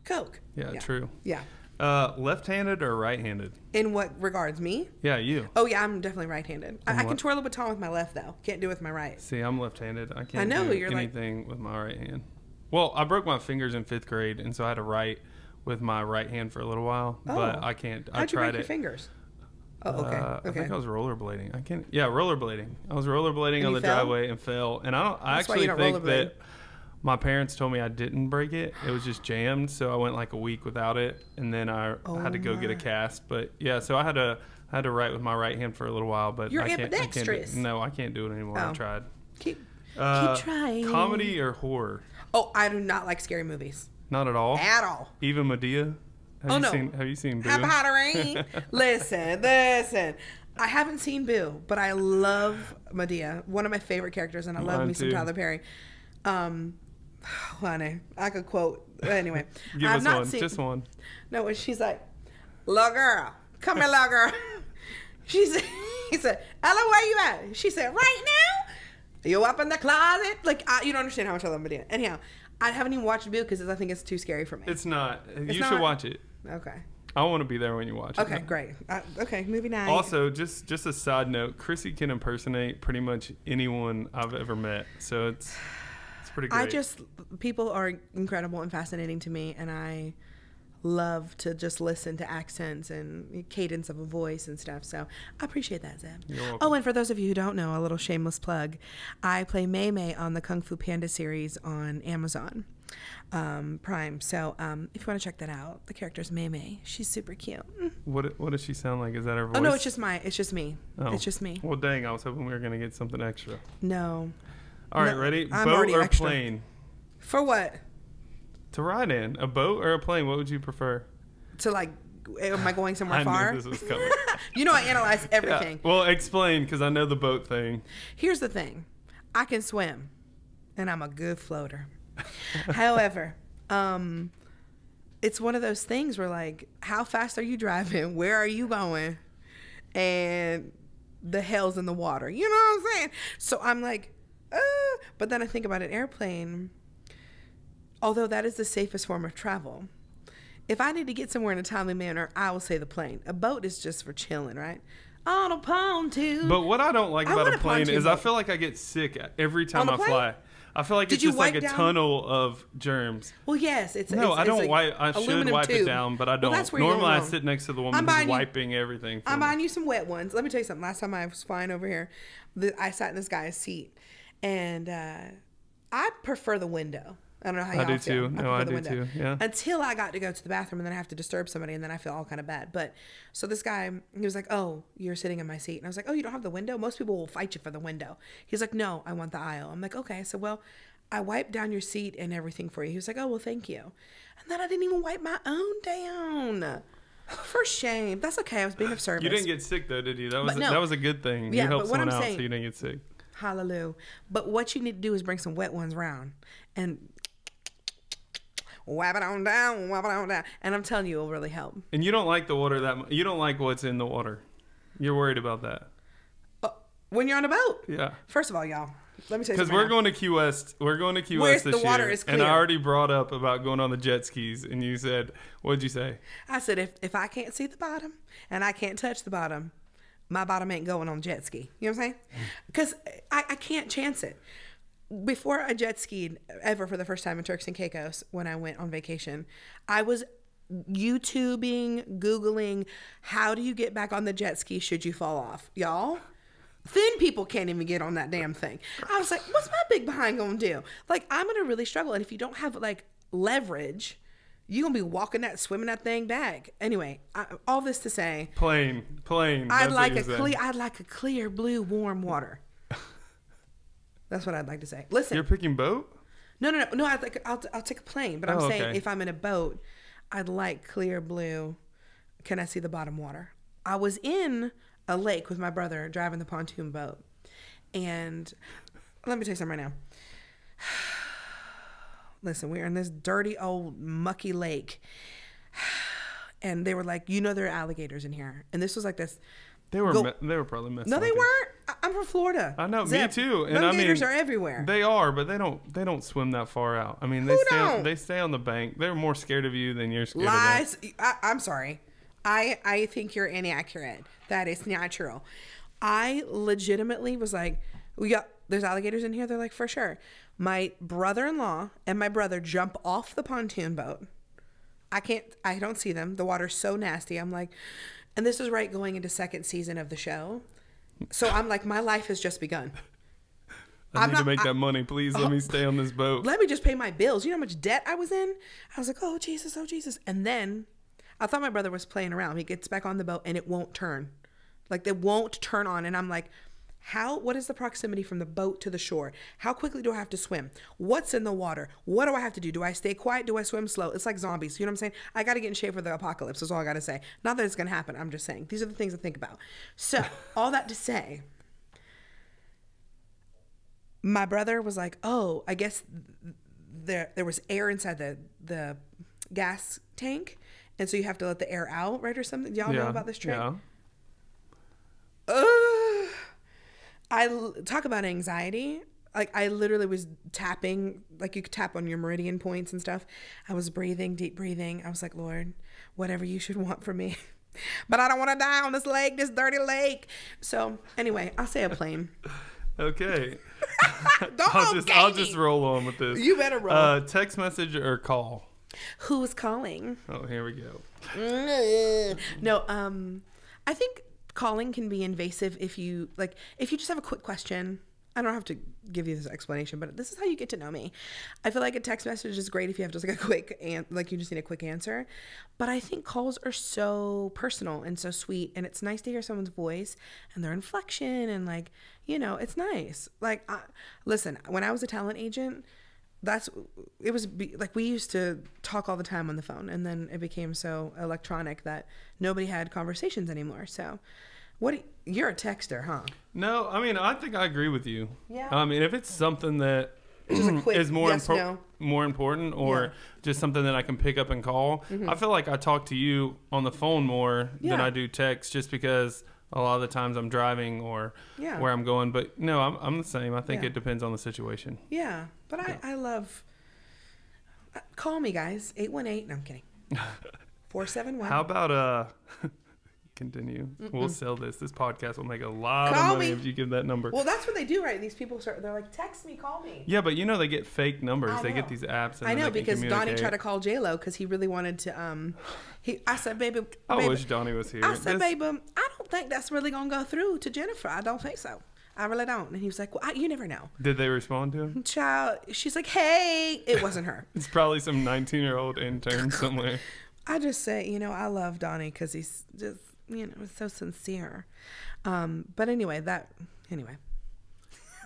B: Coke.
A: Yeah, true.
B: Yeah.
A: Left-handed or right-handed?
B: In what regards? Me?
A: Yeah, you.
B: Oh, yeah, I'm definitely right-handed. I can twirl a baton with my left, though. Can't do it with my right.
A: See, I'm left-handed. I can't do anything with my right hand. Well, I broke my fingers in 5th grade, and so I had to write with my right hand for a little while, but I can't.
B: How'd you break your fingers? Oh, okay.
A: I think I was rollerblading. Rollerblading. I was rollerblading on the driveway and fell. And I actually think that my parents told me I didn't break it. It was just jammed. So I went like a week without it, and then I had to go get a cast. But yeah, so I had to write with my right hand for a little while. But
B: you're
A: I
B: ambidextrous.
A: I can't do it anymore. I tried.
B: Keep trying.
A: Comedy or horror?
B: Oh, I do not like scary movies.
A: Not at all.
B: At all.
A: Even Medea. Have you seen Boo?
B: How about it rain? Listen. I haven't seen Boo, but I love Medea. One of my favorite characters, and I love me some Tyler Perry. Honey, I could quote. Anyway,
A: Give us one. Just one.
B: No, when she's like, "Little girl, come here, little girl." He said, "Ella, where you at?" She said, "Right now. You up in the closet?" Like, you don't understand how much I love Medea. Anyhow, I haven't even watched Boo because I think it's too scary for me.
A: It's not. You should watch it.
B: Okay.
A: I want to be there when you watch it.
B: Okay, great. Okay, movie night.
A: Also, just a side note, Chrissy can impersonate pretty much anyone I've ever met, so it's pretty great.
B: People are incredible and fascinating to me, and I love to just listen to accents and cadence of a voice and stuff. So I appreciate that, Zeb.
A: You're welcome.
B: Oh, and for those of you who don't know, a little shameless plug, I play Mei Mei on the Kung Fu Panda series on Amazon Prime. So if you want to check that out, the character's Mei Mei. She's super cute.
A: What does she sound like? Is that her voice?
B: Oh no, it's just me.
A: Oh.
B: It's just me.
A: Well, dang, I was hoping we were going to get something extra.
B: No.
A: All right, ready?
B: I'm
A: Boat or
B: extra.
A: plane?
B: For what?
A: To ride in. A boat or a plane? What would you prefer?
B: to like, am I going somewhere
A: I
B: far?
A: knew this was coming.
B: You know, I analyze everything.
A: Yeah. Well, explain, because I know the boat thing.
B: Here's the thing. I can swim, and I'm a good floater. However, it's one of those things where, like, how fast are you driving? Where are you going? And the hell's in the water. You know what I'm saying? So I'm like, but then I think about an airplane. Although that is the safest form of travel. If I need to get somewhere in a timely manner, I will say the plane. A boat is just for chilling, right? On a pontoon.
A: But what I don't like about a plane is I feel like I get sick every time I fly. I feel like it's just like a tunnel of germs.
B: Well, yes. I
A: don't wipe. I should wipe it down, but I don't. Normally, I sit next to the woman who's wiping everything.
B: I'm buying you some wet ones. Let me tell you something. Last time I was flying over here, I sat in this guy's seat, and I prefer the window. I don't know how y'all feel. I do too. No, I do too. Yeah. Until I got to go to the bathroom, and then I have to disturb somebody, and then I feel all kind of bad. But so this guy, he was like, "Oh, you're sitting in my seat," and I was like, "Oh, you don't have the window? Most people will fight you for the window." He's like, "No, I want the aisle." I'm like, "Okay." So well, I wiped down your seat and everything for you. He was like, "Oh, well, thank you." And then I didn't even wipe my own down. For shame. That's okay. I was being of service.
A: You didn't get sick though, did you? That was a good thing.
B: Yeah,
A: you helped someone out, so you didn't get sick.
B: Hallelujah. But what you need to do is bring some wet ones around and wipe it on down, wipe it on down. And I'm telling you, it will really help.
A: And you don't like the water that much. You don't like what's in the water. You're worried about that.
B: When you're on a boat?
A: Yeah.
B: First of all, y'all, let me tell you something.
A: Because we're going to Key West. We're going to Key West this year. The water is clear. And I already brought up about going on the jet skis. And you said, what'd you say?
B: I said, if I can't see the bottom and I can't touch the bottom, my bottom ain't going on jet ski. You know what I'm saying? Because I can't chance it. Before I jet skied ever for the first time in Turks and Caicos, when I went on vacation, I was YouTubing, Googling, how do you get back on the jet ski should you fall off? Y'all, thin people can't even get on that damn thing. I was like, what's my big behind gonna do? Like, I'm gonna really struggle. And if you don't have like leverage, you're gonna be swimming that thing back. Anyway, all this to say,
A: plane.
B: I'd like a clear blue warm water. That's what I'd like to say. Listen,
A: you're picking boat?
B: No. I'll take a plane, but I'm saying if I'm in a boat, I'd like clear blue. Can I see the bottom water? I was in a lake with my brother driving the pontoon boat, and let me tell you something right now. Listen, we're in this dirty old mucky lake, and they were like, there are alligators in here, and this was like this.
A: They were probably messing.
B: No, they weren't. I'm from Florida.
A: I know, me too. And
B: gators are everywhere.
A: They are, but they don't swim that far out. I mean, they stay on the bank. They're more scared of you than you're scared
B: of them.
A: I'm
B: sorry. I think you're inaccurate. That is not true. I legitimately was like, there's alligators in here. They're like, for sure. My brother-in-law and my brother jump off the pontoon boat. I don't see them. The water's so nasty. I'm like, and this is right going into second season of the show. So I'm like, my life has just begun.
A: I need to make that money. Please let me stay on this boat.
B: Let me just pay my bills. You know how much debt I was in? I was like, oh, Jesus, oh, Jesus. And then I thought my brother was playing around. He gets back on the boat and it won't turn. Like, they won't turn on. And I'm like, what is the proximity from the boat to the shore? How quickly do I have to swim? What's in the water? What do I have to do? Do I stay quiet? Do I swim slow? It's like zombies. You know what I'm saying? I got to get in shape for the apocalypse is all I got to say. Not that it's going to happen. I'm just saying. These are the things to think about. So all that to say, my brother was like, oh, I guess there was air inside the gas tank. And so you have to let the air out, right? Or something. Y'all know about this trick?
A: Yeah.
B: I talk about anxiety. Like, I literally was tapping, like you could tap on your meridian points and stuff. I was breathing, deep breathing. I was like, Lord, whatever you should want from me. But I don't want to die on this lake, this dirty lake. So anyway, I'll say a plane.
A: Okay.
B: I'll
A: just roll on with this.
B: You better roll.
A: Text message or call?
B: Who's calling?
A: Oh, here we go.
B: No, I think calling can be invasive if you just have a quick question. I don't have to give you this explanation, but this is how you get to know me. I feel like a text message is great if you have just like a quick you just need a quick answer. But I think calls are so personal and so sweet, and it's nice to hear someone's voice and their inflection and it's nice. Like, listen, when I was a talent agent, like we used to talk all the time on the phone, and then it became so electronic that nobody had conversations anymore. So you're a texter, huh?
A: No, I mean, I think I agree with you.
B: Yeah.
A: I mean, if it's something that
B: Just a quick
A: is more
B: yes, no.
A: more important, or just something that I can pick up and call, I feel like I talk to you on the phone more than I do text, just because a lot of the times I'm driving or where I'm going. But no, I'm the same. I think it depends on the situation.
B: Yeah, but I love. Call me, guys. 818. No, I'm kidding. 471.
A: How about continue? We'll sell this. This podcast will make a lot of money if you give that number.
B: Well, that's what they do, right? These people they're like, text me, call me.
A: Yeah, but they get fake numbers. They get these apps. And
B: I know, because Donnie tried to call J-Lo because he really wanted to. I said, baby.
A: I wish Donnie was here.
B: I said, baby, I don't think that's really gonna go through to Jennifer. I don't think so. I really don't. And he was like, well, you never know.
A: Did they respond to him?
B: Child, she's like, hey, it wasn't her.
A: It's probably some 19-year-old intern somewhere.
B: I just say, I love Donnie because he's just, so sincere. But anyway.
A: All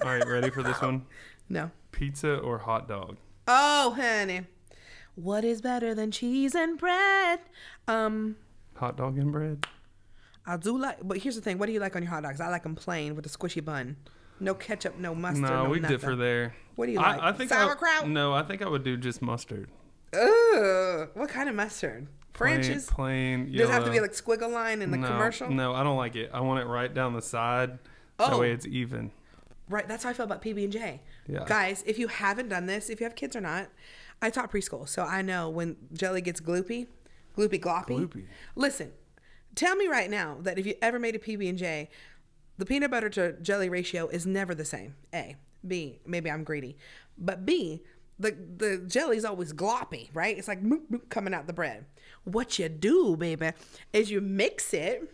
A: right, ready for this one?
B: No.
A: Pizza or hot dog?
B: Oh, honey. What is better than cheese and bread?
A: Hot dog and bread.
B: I do like, but here's the thing. What do you like on your hot dogs? I like them plain with a squishy bun. No ketchup, no mustard,
A: no
B: nothing.
A: differ there.
B: What do you like?
A: I think
B: sauerkraut?
A: I think I would do just mustard.
B: Ugh. What kind of mustard? French's?
A: Plain yellow.
B: Does it have to be like squiggle line in the commercial?
A: No, I don't like it. I want it right down the side. That way it's even.
B: Right. That's how I feel about PB&J.
A: Yeah.
B: Guys, if you haven't done this, if you have kids or not, I taught preschool, so I know when jelly gets gloopy.
A: Gloopy.
B: Listen, tell me right now that if you ever made a PB&J, the peanut butter to jelly ratio is never the same. A. B. Maybe I'm greedy. But B, the jelly's always gloppy, right? It's like moop, moop, coming out the bread. What you do, baby, is you mix it.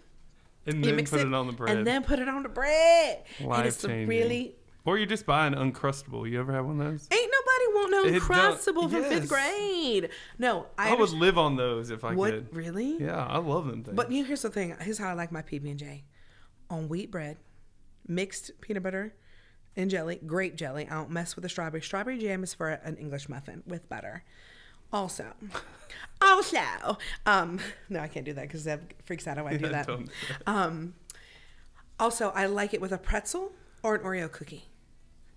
A: And then put it on the bread.
B: And then put it on the bread.
A: Life-changing.
B: Really...
A: Or you just buy an Uncrustable. You ever have one of those?
B: Ain't nobody want no Uncrustable from 5th grade. No,
A: I would live on those if I could.
B: Really?
A: Yeah, I love them things.
B: But here's the thing. Here's how I like my PB&J. On wheat bread, mixed peanut butter and jelly, grape jelly. I don't mess with the strawberry. Strawberry jam is for an English muffin with butter. Also, no, I can't do that because Zeb freaks out when I do that. Also, I like it with a pretzel or an Oreo cookie.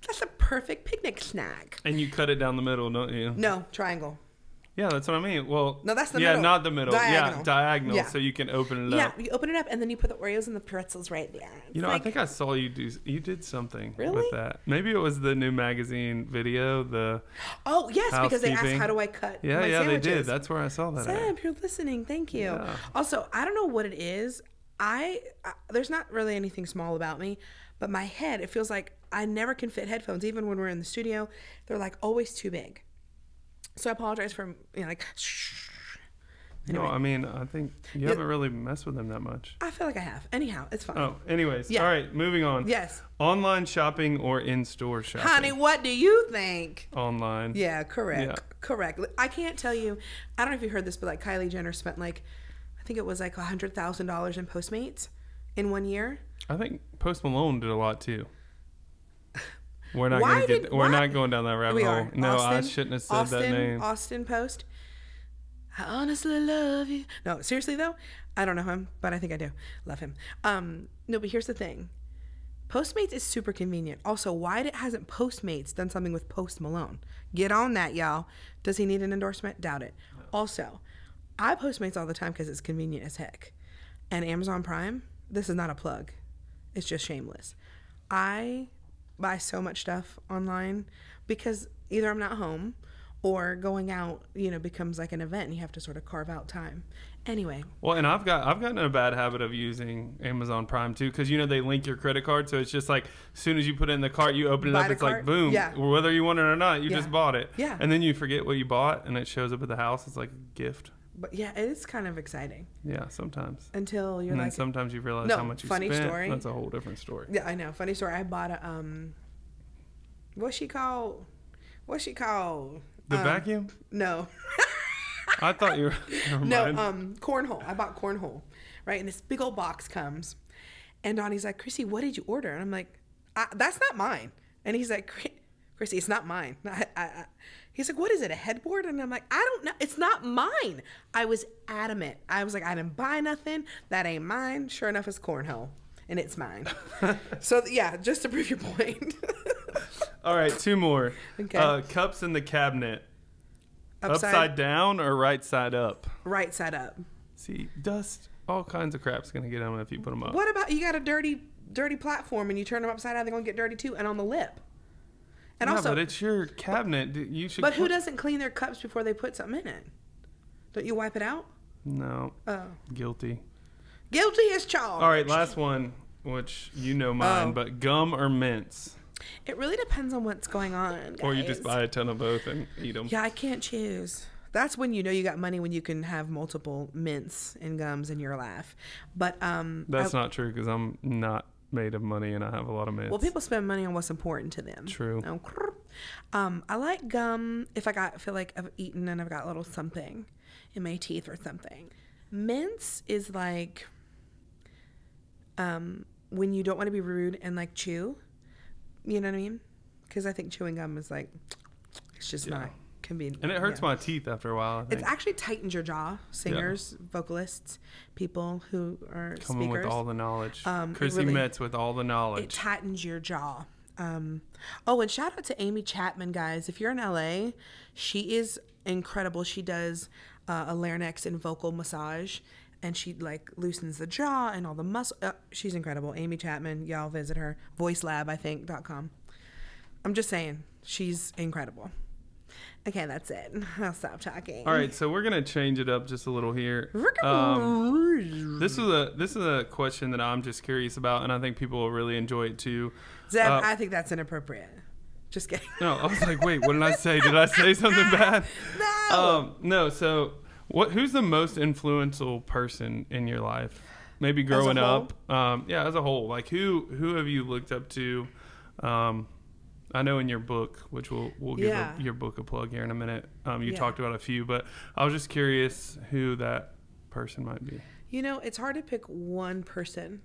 B: That's a perfect picnic snack.
A: And you cut it down the middle, don't you?
B: No, triangle.
A: Yeah, that's what I mean. Well,
B: no, that's the middle.
A: Yeah, not the middle.
B: Diagonal.
A: Yeah, diagonal, so you can open it up.
B: Yeah, you open it up, and then you put the Oreos and the pretzels right there.
A: I think I saw you did something
B: really?
A: with that. Maybe it was the new magazine video,
B: Oh, yes, because they asked, how do I cut my sandwiches?
A: They did. That's where I saw that.
B: Sam, you're listening. Thank you.
A: Yeah.
B: Also, I don't know what it is. There's not really anything small about me, but my head, it feels like I never can fit headphones. Even when we're in the studio, they're like always too big. So I apologize for, like,
A: anyway. No, I mean, I think you haven't really messed with them that much.
B: I feel like I have. Anyhow, it's fine.
A: Oh, anyways. Yeah. All right, moving on.
B: Yes.
A: Online shopping or in-store shopping?
B: Honey, what do you think?
A: Online.
B: Yeah, correct. Correct. I can't tell you, I don't know if you heard this, but like Kylie Jenner spent I think it was like $100,000 in Postmates in 1 year.
A: I think Post Malone did a lot too. We're not going down that rabbit hole. No, I shouldn't have said that name.
B: Austin Post. I honestly love you. No, seriously though, I don't know him, but I think I do love him. No, but here's the thing. Postmates is super convenient. Also, why hasn't Postmates done something with Post Malone? Get on that, y'all. Does he need an endorsement? Doubt it. No. Also, I Postmates all the time because it's convenient as heck. And Amazon Prime, this is not a plug. It's just shameless. I buy so much stuff online because either I'm not home or going out, becomes like an event and you have to sort of carve out time. Anyway.
A: Well, and I've gotten in a bad habit of using Amazon Prime too, because they link your credit card, so it's just like as soon as you put it in the cart, you open it up, it's like boom, whether you want it or not, you just bought it.
B: Yeah.
A: And then you forget what you bought, and it shows up at the house. It's like a gift.
B: But yeah, it is kind of exciting.
A: Yeah, sometimes.
B: Until you're
A: and then sometimes you realize how much you spent.
B: Funny story.
A: That's a whole different story.
B: Yeah, I know. Funny story. I bought a what's she called?
A: The vacuum?
B: No.
A: I thought you were.
B: Cornhole. I bought cornhole, right? And this big old box comes, and Donnie's like, "Chrissy, what did you order?" And I'm like, "That's not mine." And he's like, Chrissy, it's not mine. He's like, what is it, a headboard? And I'm like, I don't know. It's not mine. I was adamant. I was like, I didn't buy nothing. That ain't mine. Sure enough, it's cornhole. And it's mine. So, yeah, just to prove your point.
A: All right, 2 more.
B: Okay.
A: Cups in the cabinet. Upside down or right side up?
B: Right side up.
A: See, dust, all kinds of crap's going to get on them if you put them up.
B: What about you got a dirty platform and you turn them upside down, they're going to get dirty too, and on the lip. And
A: yeah,
B: also,
A: but it's your cabinet. You should.
B: But who doesn't clean their cups before they put something in it? Don't you wipe it out?
A: No.
B: Oh.
A: Guilty.
B: Guilty as charged.
A: All right, last one, which you know mine, but gum or mints?
B: It really depends on what's going on, guys.
A: Or you just buy a ton of both and eat them.
B: Yeah, I can't choose. That's when you know you got money, when you can have multiple mints and gums in your life. But
A: that's not true because I'm not made of money and I have a lot of mints.
B: Well, people spend money on what's important to them.
A: True.
B: I like gum if I feel like I've eaten and I've got a little something in my teeth or something. Mints is like when you don't want to be rude and like chew. You know what I mean? Because I think chewing gum is like, it's just not convenient.
A: And it hurts my teeth after a while, I think.
B: It actually tightens your jaw. Singers, vocalists, people who are
A: Coming
B: speakers.
A: with all the knowledge. Chrissy Metz with all the knowledge.
B: It tightens your jaw. Oh, and shout out to Amy Chapman, guys. If you're in LA, she is incredible. She does a larynx and vocal massage. And she like loosens the jaw and all the muscle. She's incredible. Amy Chapman, y'all visit her. VoiceLab, I think, .com. I'm just saying, she's incredible. Okay, that's it. I'll stop talking.
A: All right, so we're gonna change it up just a little here. This is a question that I'm just curious about, and I think people will really enjoy it too.
B: Zeb, I think that's inappropriate. Just kidding.
A: No, I was like, wait, what did I say? Did I say something bad?
B: No.
A: No. So, who's the most influential person in your life? Maybe growing up. Yeah, as a whole. Like, who have you looked up to? I know in your book, which we'll give your book a plug here in a minute. You talked about a few, but I was just curious who that person might be.
B: You know, it's hard to pick one person,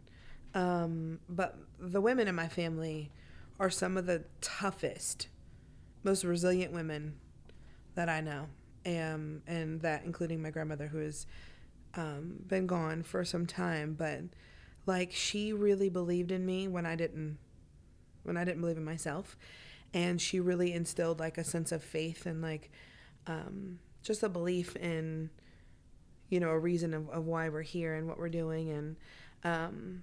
B: but the women in my family are some of the toughest, most resilient women that I know, and that including my grandmother, who has been gone for some time, but like she really believed in me when I didn't believe in myself, and she really instilled like a sense of faith and like just a belief in, you know, a reason of why we're here and what we're doing. And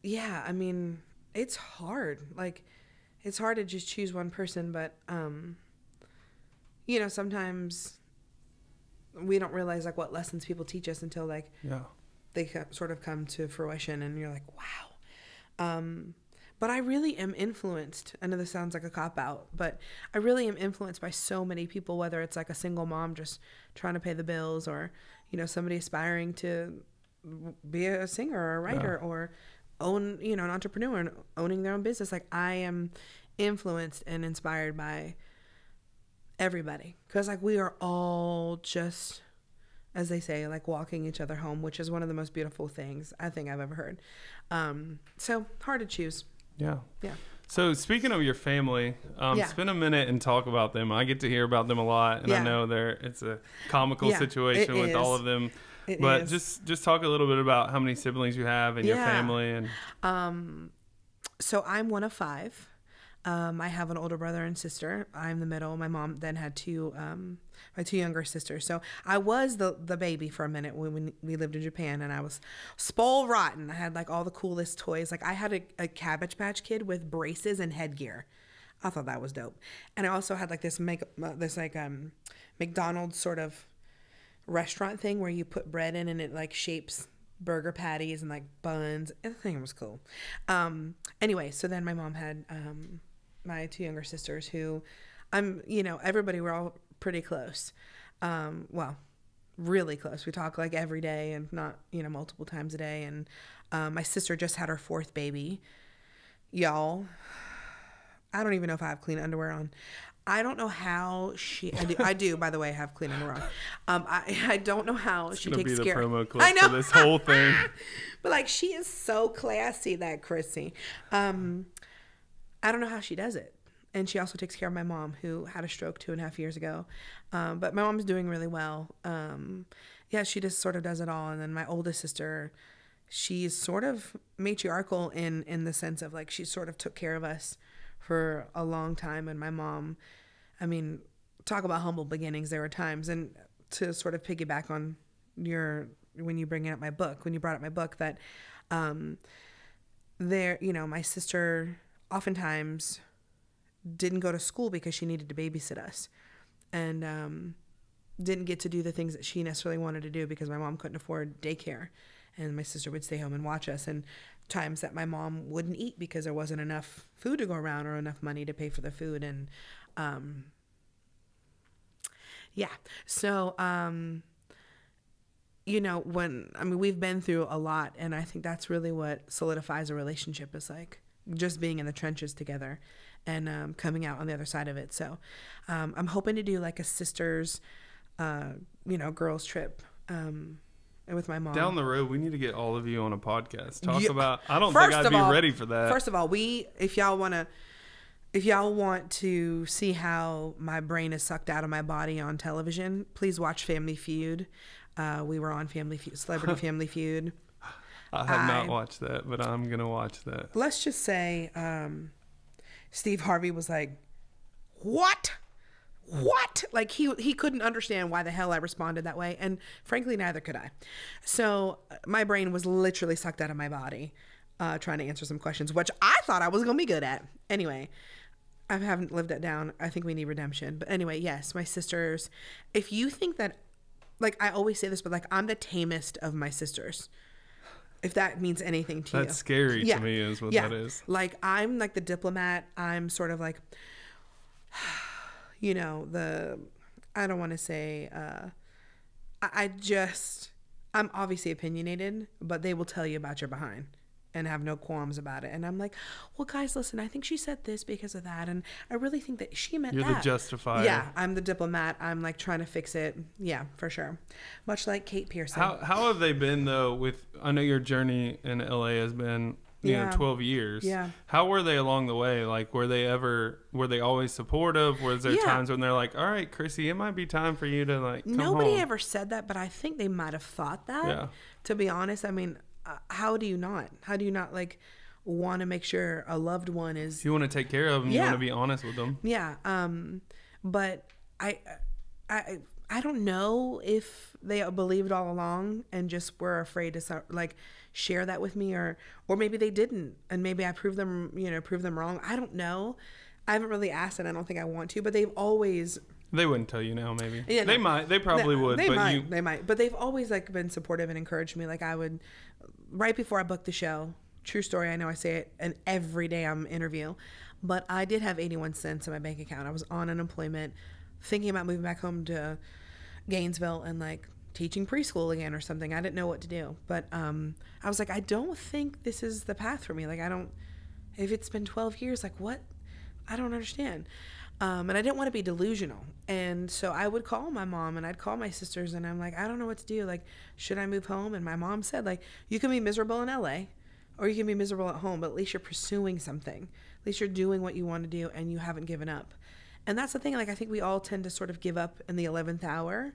B: yeah, I mean, it's hard. Like, it's hard to just choose one person, but you know, sometimes we don't realize like what lessons people teach us until like they sort of come to fruition, and you're like, wow. But I really am influenced. I know this sounds like a cop-out, but I really am influenced by so many people, whether it's like a single mom just trying to pay the bills, or, you know, somebody aspiring to be a singer or a writer, or own, you know, an entrepreneur and owning their own business. Like, I am influenced and inspired by everybody, because like we are all just, as they say, like walking each other home, which is one of the most beautiful things I think I've ever heard. So hard to choose. Yeah.
A: So speaking of your family, spend a minute and talk about them. I get to hear about them a lot, and I know it's a comical situation with all of them. But just talk a little bit about how many siblings you have in your family. And
B: so I'm one of 5. I have an older brother and sister. I'm the middle. My mom then had my 2 younger sisters. So I was the baby for a minute when we lived in Japan, and I was spoiled rotten. I had like all the coolest toys. Like, I had a Cabbage Patch Kid with braces and headgear. I thought that was dope. And I also had like this McDonald's sort of restaurant thing where you put bread in and it like shapes burger patties and like buns. I think it was cool. Anyway, so then my mom had my 2 younger sisters who everybody, we're all pretty close. Well, really close. We talk like every day, and not, multiple times a day. And my sister just had her 4th baby. Y'all, I don't even know if I have clean underwear on. I don't know how I do, by the way, have clean underwear on. I don't know how she takes care of.
A: Promo clip for this whole thing.
B: But like, she is so classy, that Chrissy. I don't know how she does it. And she also takes care of my mom, who had a stroke 2.5 years ago. But my mom's doing really well. Yeah, she just sort of does it all. And then my oldest sister, she's sort of matriarchal in the sense of like she sort of took care of us for a long time. And my mom, I mean, talk about humble beginnings. There were times, and to sort of piggyback on when you brought up my book, that my sister oftentimes didn't go to school because she needed to babysit us, and didn't get to do the things that she necessarily wanted to do because my mom couldn't afford daycare, and my sister would stay home and watch us. And times that my mom wouldn't eat because there wasn't enough food to go around or enough money to pay for the food. And we've been through a lot, and I think that's really what solidifies a relationship, is like just being in the trenches together and coming out on the other side of it. So I'm hoping to do like a sisters, girls trip with my mom.
A: Down the road, we need to get all of you on a podcast. I don't think I'd be ready for that.
B: First of all, if y'all want to see how my brain is sucked out of my body on television, please watch Family Feud. We were on Celebrity Family Feud.
A: I have not watched that, but I'm going to watch that.
B: Let's just say Steve Harvey was like, what? Like he couldn't understand why the hell I responded that way. And frankly, neither could I. So my brain was literally sucked out of my body trying to answer some questions, which I thought I was going to be good at. Anyway, I haven't lived that down. I think we need redemption. But anyway, yes, my sisters. If you think that, like I always say this, but like I'm the tamest of my sisters. If that means anything to you.
A: That's scary to me is what that is.
B: Like I'm like the diplomat. I'm sort of like, I don't want to say, I'm obviously opinionated, but they will tell you about your behind and have no qualms about it. And I'm like, well, guys, listen, I think she said this because of that. And I really think that she meant that.
A: You're the justifier.
B: Yeah, I'm the diplomat. I'm like trying to fix it. Yeah, for sure. Much like Kate Pearson.
A: How have they been though I know your journey in LA has been, 12 years.
B: Yeah.
A: How were they along the way? Like, were they always supportive? Was there times when they're like, all right, Chrissy, it might be time for you to like come
B: Nobody
A: home?
B: ever said that, but I think they might have thought that.
A: Yeah.
B: To be honest, I mean, how do you not like want to make sure a loved one is...
A: You want to take care of them. You want to be honest with them.
B: Yeah. But I don't know if they believed all along and just were afraid to like share that with me, or maybe they didn't, and maybe I proved them wrong. I don't know. I haven't really asked, and I don't think I want to, but they've always... They
A: wouldn't tell you now, maybe.
B: Yeah,
A: they might. They probably would.
B: They might. But they've always like been supportive and encouraged me. Like I would, right before I booked the show, true story, I know I say it, and every day I'm interview, but I did have 81 cents in my bank account. I was on unemployment, thinking about moving back home to Gainesville and like teaching preschool again or something. I didn't know what to do, but I was like, I don't think this is the path for me. Like if it's been 12 years, like what? I don't understand. And I didn't want to be delusional. And so I would call my mom and I'd call my sisters and I'm like, I don't know what to do. Like, should I move home? And my mom said, like, you can be miserable in LA or you can be miserable at home, but at least you're pursuing something. At least you're doing what you want to do and you haven't given up. And that's the thing. Like, I think we all tend to sort of give up in the 11th hour,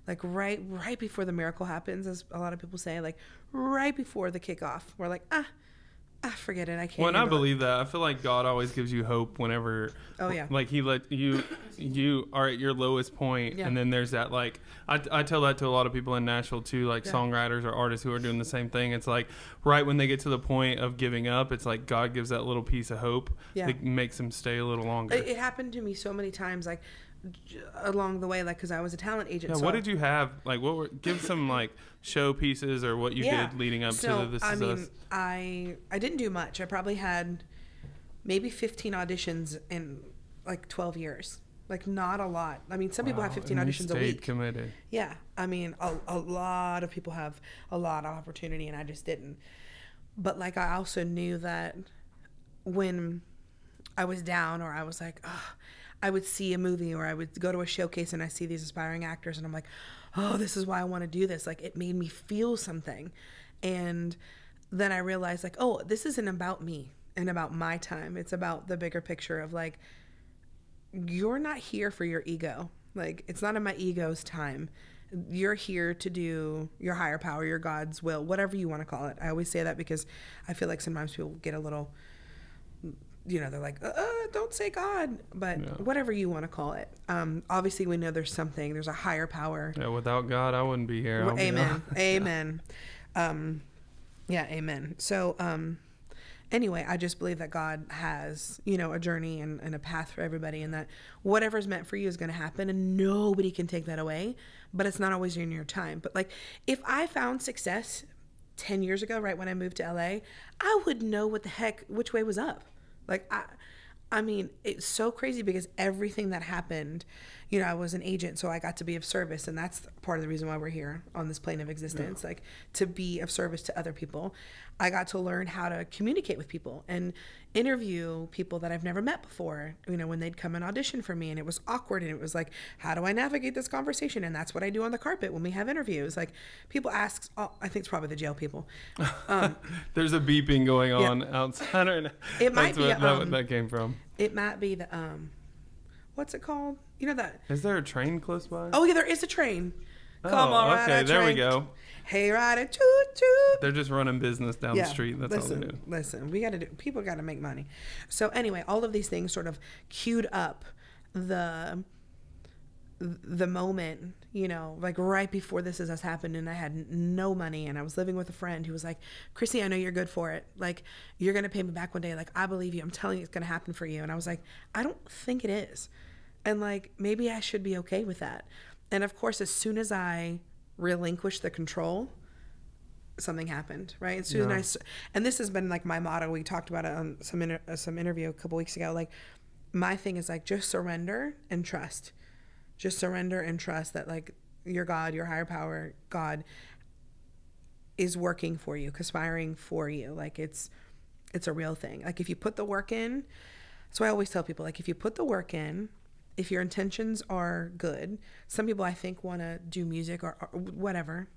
B: like right before the miracle happens, as a lot of people say, like right before the kickoff. We're like, forget it. I can't.
A: Well, and I believe that. I feel like God always gives you hope whenever.
B: Oh yeah.
A: Like He let you are at your lowest point, and then there's that. Like I tell that to a lot of people in Nashville too, like songwriters or artists who are doing the same thing. It's like right when they get to the point of giving up, it's like God gives that little piece of hope that makes them stay a little longer.
B: It happened to me so many times, like along the way, like because I was a talent agent.
A: Yeah. So what did you have? Like, give some like show pieces or what you did leading up to This Is Us.
B: I didn't do much. I probably had maybe 15 auditions in like 12 years. Like not a lot. I mean, some people have 15 auditions a week.
A: Committed.
B: Yeah. I mean, a lot of people have a lot of opportunity and I just didn't. But like I also knew that when I was down or I was like, I would see a movie or I would go to a showcase and I see these aspiring actors and I'm like, oh, this is why I want to do this. Like it made me feel something. And then I realized like, oh, this isn't about me and about my time. It's about the bigger picture of like you're not here for your ego. Like, it's not in my ego's time. You're here to do your higher power, your God's will, whatever you want to call it. I always say that because I feel like sometimes people get a little, they're like, don't say God, but whatever you want to call it. Obviously we know there's a higher power.
A: Yeah. Without God, I wouldn't be here.
B: Well, amen. Amen. Amen. So, anyway, I just believe that God has, a journey and a path for everybody, and that whatever's meant for you is going to happen, and nobody can take that away, but it's not always in your time. But like, if I found success 10 years ago, right when I moved to LA, I would know which way was up. Like, I mean, it's so crazy because everything that happened, I was an agent, so I got to be of service. And that's part of the reason why we're here on this plane of existence, like to be of service to other people. I got to learn how to communicate with people and interview people that I've never met before, when they'd come and audition for me, and it was awkward. And it was like, how do I navigate this conversation? And that's what I do on the carpet when we have interviews. Like, people ask, I think it's probably the jail people.
A: There's a beeping going on outside right now.
B: It might be
A: that came from.
B: It might be the, what's it called? That.
A: Is there a train close by?
B: Oh, yeah, there is a train. Come on, ride
A: okay, there we go.
B: Hey, ride it, toot, toot.
A: They're just running business down the street. That's all they do.
B: Listen, people got to make money. So anyway, all of these things sort of queued up the moment, like right before this has happened, and I had no money, and I was living with a friend who was like, Chrissy, I know you're good for it. Like, you're going to pay me back one day. Like, I believe you. I'm telling you it's going to happen for you. And I was like, I don't think it is. And like, maybe I should be okay with that. And of course, as soon as I relinquished the control, something happened, right? As soon as and this has been like my motto. We talked about it on some interview a couple weeks ago. Like, my thing is like, just surrender and trust. Just surrender and trust that like your God, your higher power, God, is working for you, conspiring for you. Like, it's a real thing. Like, if you put the work in, so I always tell people, like, if you put the work in, if your intentions are good, some people I think want to do music or whatever,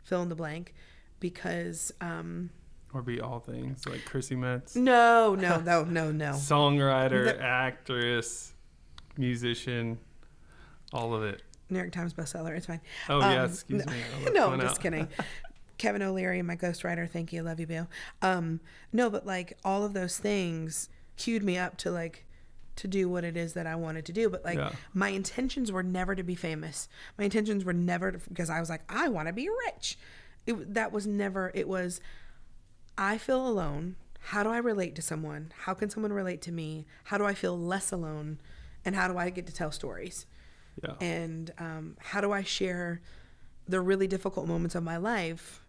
B: fill in the blank, because
A: or be all things like Chrissy Metz.
B: No.
A: Songwriter, actress, musician, all of it.
B: New York Times bestseller. It's fine.
A: Oh yeah, excuse me.
B: No, I'm just kidding. Kevin O'Leary, my ghostwriter. Thank you, love you, Bill. No, but like, all of those things queued me up to like, to do what it is that I wanted to do. But like, my intentions were never to be famous. My intentions were never because I was like, I want to be rich. That was never, it was, I feel alone. How do I relate to someone? How can someone relate to me? How do I feel less alone? And how do I get to tell stories?
A: Yeah.
B: And how do I share the really difficult moments of my life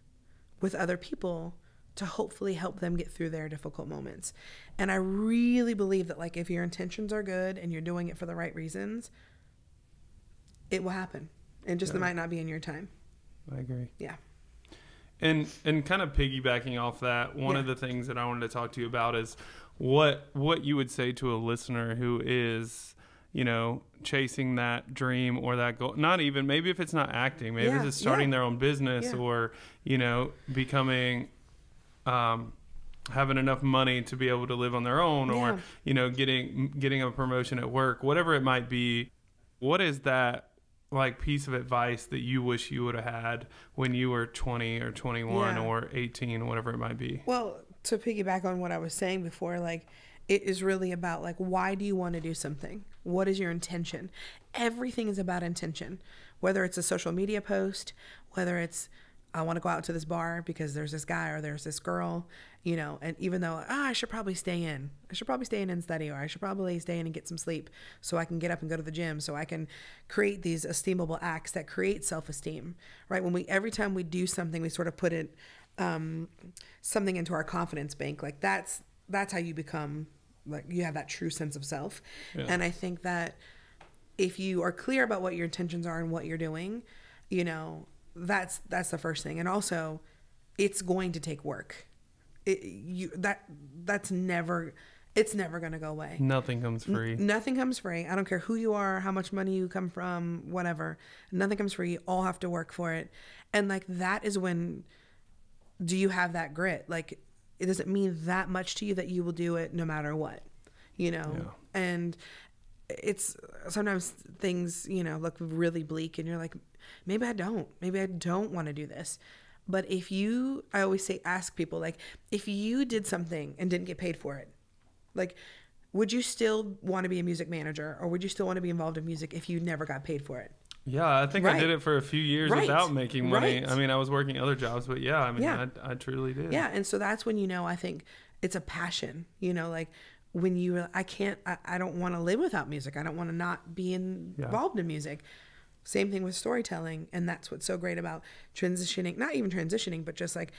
B: with other people to hopefully help them get through their difficult moments? And I really believe that like, if your intentions are good and you're doing it for the right reasons, it will happen. And just it might not be in your time.
A: I agree.
B: Yeah.
A: And kind of piggybacking off that, one of the things that I wanted to talk to you about is what you would say to a listener who is, chasing that dream or that goal. Not even, maybe if it's not acting, maybe it's starting their own business or, becoming, having enough money to be able to live on their own or, getting a promotion at work, whatever it might be. What is that like piece of advice that you wish you would have had when you were 20 or 21 or 18 or whatever it might be?
B: Well, to piggyback on what I was saying before, like, it is really about like, why do you want to do something? What is your intention? Everything is about intention, whether it's a social media post, whether it's, I want to go out to this bar because there's this guy or there's this girl, and even though, I should probably stay in and study, or I should probably stay in and get some sleep so I can get up and go to the gym, so I can create these esteemable acts that create self-esteem, right? Every time we do something, we sort of put it, something into our confidence bank. Like, that's how you become, like, you have that true sense of self. Yeah. And I think that if you are clear about what your intentions are and what you're doing, that's the first thing. And also, it's going to take work. It's never going to go away.
A: Nothing comes free.
B: Nothing comes free. I don't care who you are, how much money you come from, whatever. Nothing comes free. You all have to work for it. And like, that is when, do you have that grit? Like, it doesn't mean that much to you that you will do it no matter what, And it's sometimes things, you know, look really bleak and you're like, maybe I don't want to do this. But I always say, ask people, like, if you did something and didn't get paid for it, like, would you still want to be a music manager, or would you still want to be involved in music if you never got paid for it?
A: Yeah, I think I did it for a few years without making money.
B: Right.
A: I mean, I was working other jobs, but yeah, I mean, I truly did.
B: Yeah, and so that's when, you know, I think it's a passion, you know, like when I don't want to live without music. I don't want to not be involved in music. Same thing with storytelling, and that's what's so great about transitioning, not even transitioning, but just like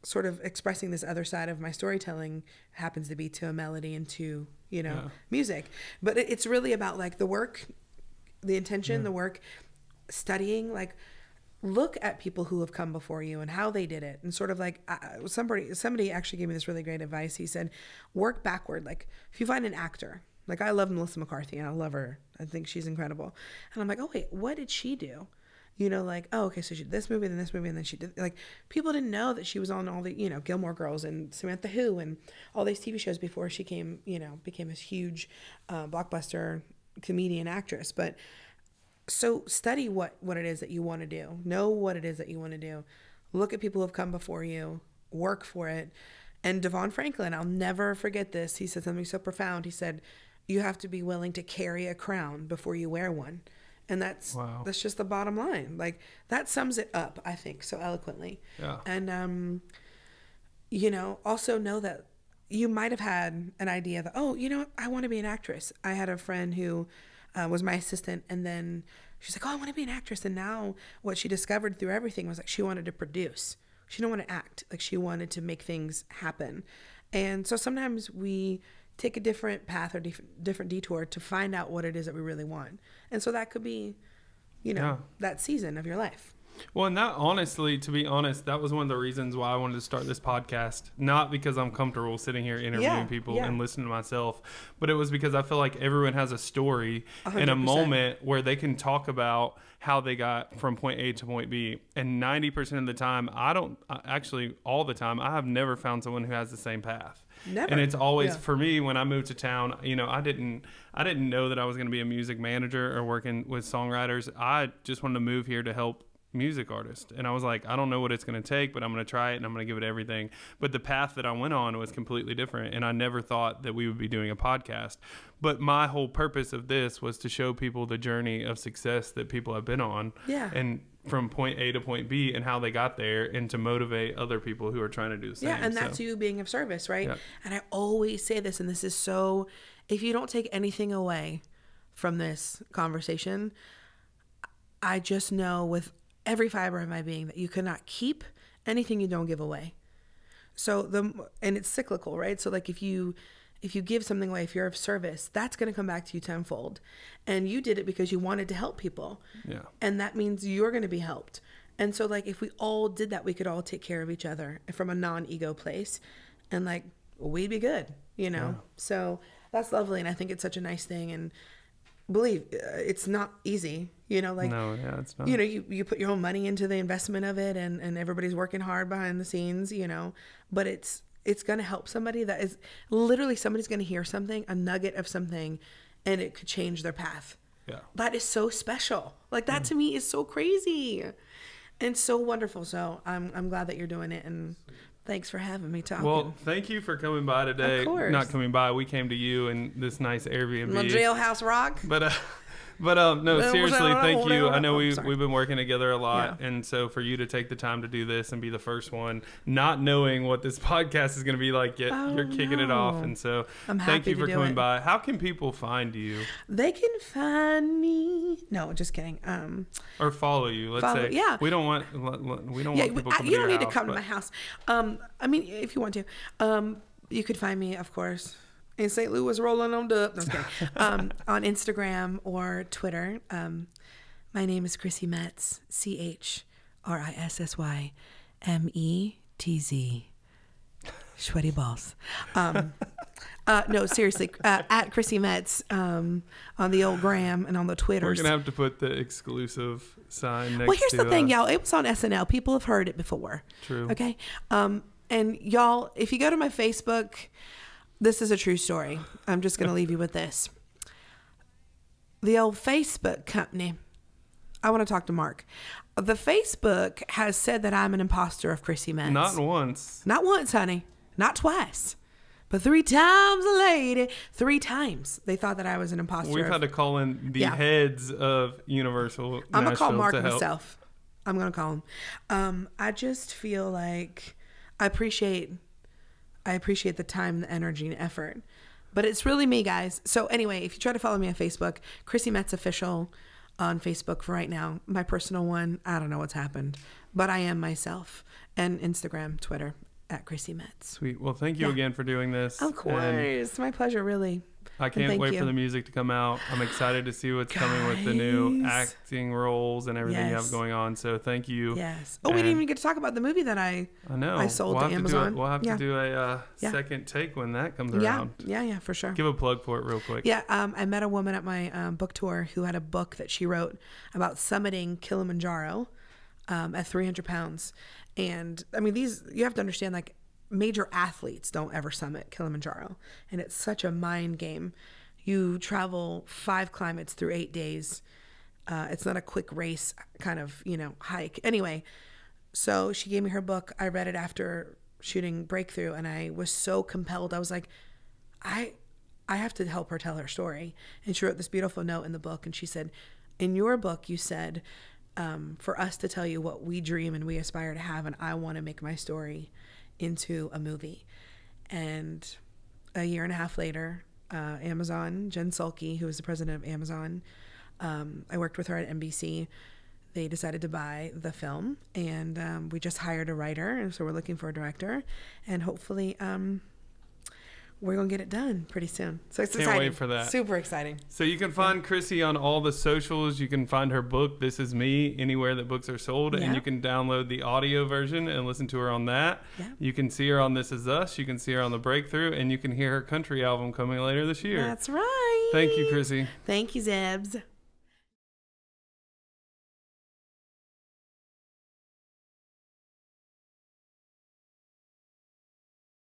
B: sort of expressing this other side of my storytelling happens to be to a melody and to, you know, music. But it's really about like the work, the intention, the work, studying, like look at people who have come before you and how they did it. And sort of like somebody actually gave me this really great advice. He said, work backward. Like if you find an actor, like I love Melissa McCarthy and I love her. I think she's incredible. And I'm like, oh wait, what did she do? You know, like, oh, okay, so she did this movie, then this movie, and then she did, like, people didn't know that she was on all the, you know, Gilmore Girls and Samantha Who and all these TV shows before she became this huge blockbuster comedian actress. But so study what it is that you want to do. Know what it is that you want to do. Look at people who have come before you. Work for it. And Devon Franklin, I'll never forget this. He said something so profound. He said, you have to be willing to carry a crown before you wear one. And that's just the bottom line. Like that sums it up, I think, so eloquently. Yeah. And, you know, also know that you might have had an idea that, oh, you know, I want to be an actress. I had a friend who was my assistant, and then she's like, oh, I want to be an actress. And now what she discovered through everything was like she wanted to produce. She didn't want to act. Like she wanted to make things happen. And so sometimes we take a different path or different detour to find out what it is that we really want. And so that could be, you know, that season of your life.
A: Well, and that honestly, to be honest, that was one of the reasons why I wanted to start this podcast. Not because I'm comfortable sitting here interviewing people and listening to myself, but it was because I feel like everyone has a story 100%. In a moment where they can talk about how they got from point A to point B. And 90% of the time, all the time, I have never found someone who has the same path. Never. And it's always for me when I moved to town, you know, I didn't know that I was going to be a music manager or working with songwriters. I just wanted to move here to help music artists. And I was like, I don't know what it's going to take, but I'm going to try it and I'm going to give it everything. But the path that I went on was completely different. And I never thought that we would be doing a podcast. But my whole purpose of this was to show people the journey of success that people have been on. Yeah. And from point A to point B and how they got there, and to motivate other people who are trying to do the same.
B: Yeah, and that's you being of service, right? Yeah. And I always say this, and this is so, if you don't take anything away from this conversation, I just know with every fiber of my being that you cannot keep anything you don't give away. So and it's cyclical, right? So like if you give something away, if you're of service, that's going to come back to you tenfold. And you did it because you wanted to help people. Yeah. And that means you're going to be helped. And so like if we all did that, we could all take care of each other from a non-ego place, and like we'd be good, you know? Yeah. So that's lovely. And I think it's such a nice thing. And believe it's not easy, you know, like, no, yeah, it's not. You know, you put your own money into the investment of it, and everybody's working hard behind the scenes, you know, but it's going to help somebody. That is literally, somebody's going to hear something, a nugget of something, and it could change their path. Yeah. That is so special. Like that to me is so crazy and so wonderful. So I'm glad that you're doing it, and thanks for having me talking.
A: Well, thank you for coming by today. Of course. Not coming by. We came to you in this nice Airbnb.
B: My jailhouse rock.
A: But no, seriously, thank you. I know we've been working together a lot, and so for you to take the time to do this and be the first one, not knowing what this podcast is going to be like yet, you're kicking it off, and so thank you for coming by. How can people find you?
B: They can find me. No, just kidding.
A: Or follow you. Let's say. Yeah. We don't want people coming to your house.
B: You don't need to come to my house. I mean, if you want to, you could find me, of course. In St. Louis, rolling on dub. No, on Instagram or Twitter. My name is Chrissy Metz, CHRISSYMETZ. Sweaty balls. No, seriously, at Chrissy Metz on the old gram and on the Twitters.
A: We're going to have to put the exclusive sign next to.
B: Well, here's the thing, y'all. It was on SNL. People have heard it before.
A: True.
B: Okay? And y'all, if you go to my Facebook, this is a true story. I'm just going to leave you with this. the old Facebook company. I want to talk to Mark. The Facebook has said that I'm an imposter of Chrissy Metz.
A: Not once.
B: Not once, honey. Not twice. But 3 times, lady. 3 times they thought that I was an imposter.
A: We've had to call in the heads of Universal.
B: I'm going to call Mark myself. I'm going to call him. I just feel like I appreciate the time, the energy, and effort. But it's really me, guys. So anyway, if you try to follow me on Facebook, Chrissy Metz Official on Facebook for right now. My personal one, I don't know what's happened. But I am myself. And Instagram, Twitter, at Chrissy Metz.
A: Sweet. Well, thank you again for doing this.
B: Of course. It's my pleasure, really.
A: I can't wait for the music to come out. I'm excited to see what's coming with the new acting roles and everything you have going on. So thank you.
B: Yes. Oh, we didn't even get to talk about the movie that I sold to Amazon.
A: We'll have to do a second take when that comes around.
B: Yeah, for sure.
A: Give a plug for it real quick.
B: Yeah, I met a woman at my book tour who had a book that she wrote about summiting Kilimanjaro at 300 pounds. And I mean, you have to understand, like, major athletes don't ever summit Kilimanjaro, and it's such a mind game. You travel 5 climates through 8 days. It's not a quick race kind of, hike. Anyway, so she gave me her book. I read it after shooting Breakthrough, and I was so compelled. I was like, I have to help her tell her story. And she wrote this beautiful note in the book, and she said, in your book, you said, for us to tell you what we dream and we aspire to have, and I want to make my story into a movie. And a year and a half later, Amazon, Jen Sulky, who is the president of Amazon, I worked with her at NBC. They decided to buy the film, and we just hired a writer, and so we're looking for a director, and hopefully we're going to get it done pretty soon. So it's exciting.
A: Can't wait for that.
B: Super exciting.
A: So you can find Chrissy on all the socials. You can find her book, This Is Me, anywhere that books are sold. And you can download the audio version and listen to her on that. Yeah. You can see her on This Is Us. You can see her on The Breakthrough. And you can hear her country album coming later this year.
B: That's right.
A: Thank you, Chrissy.
B: Thank you, Zebs.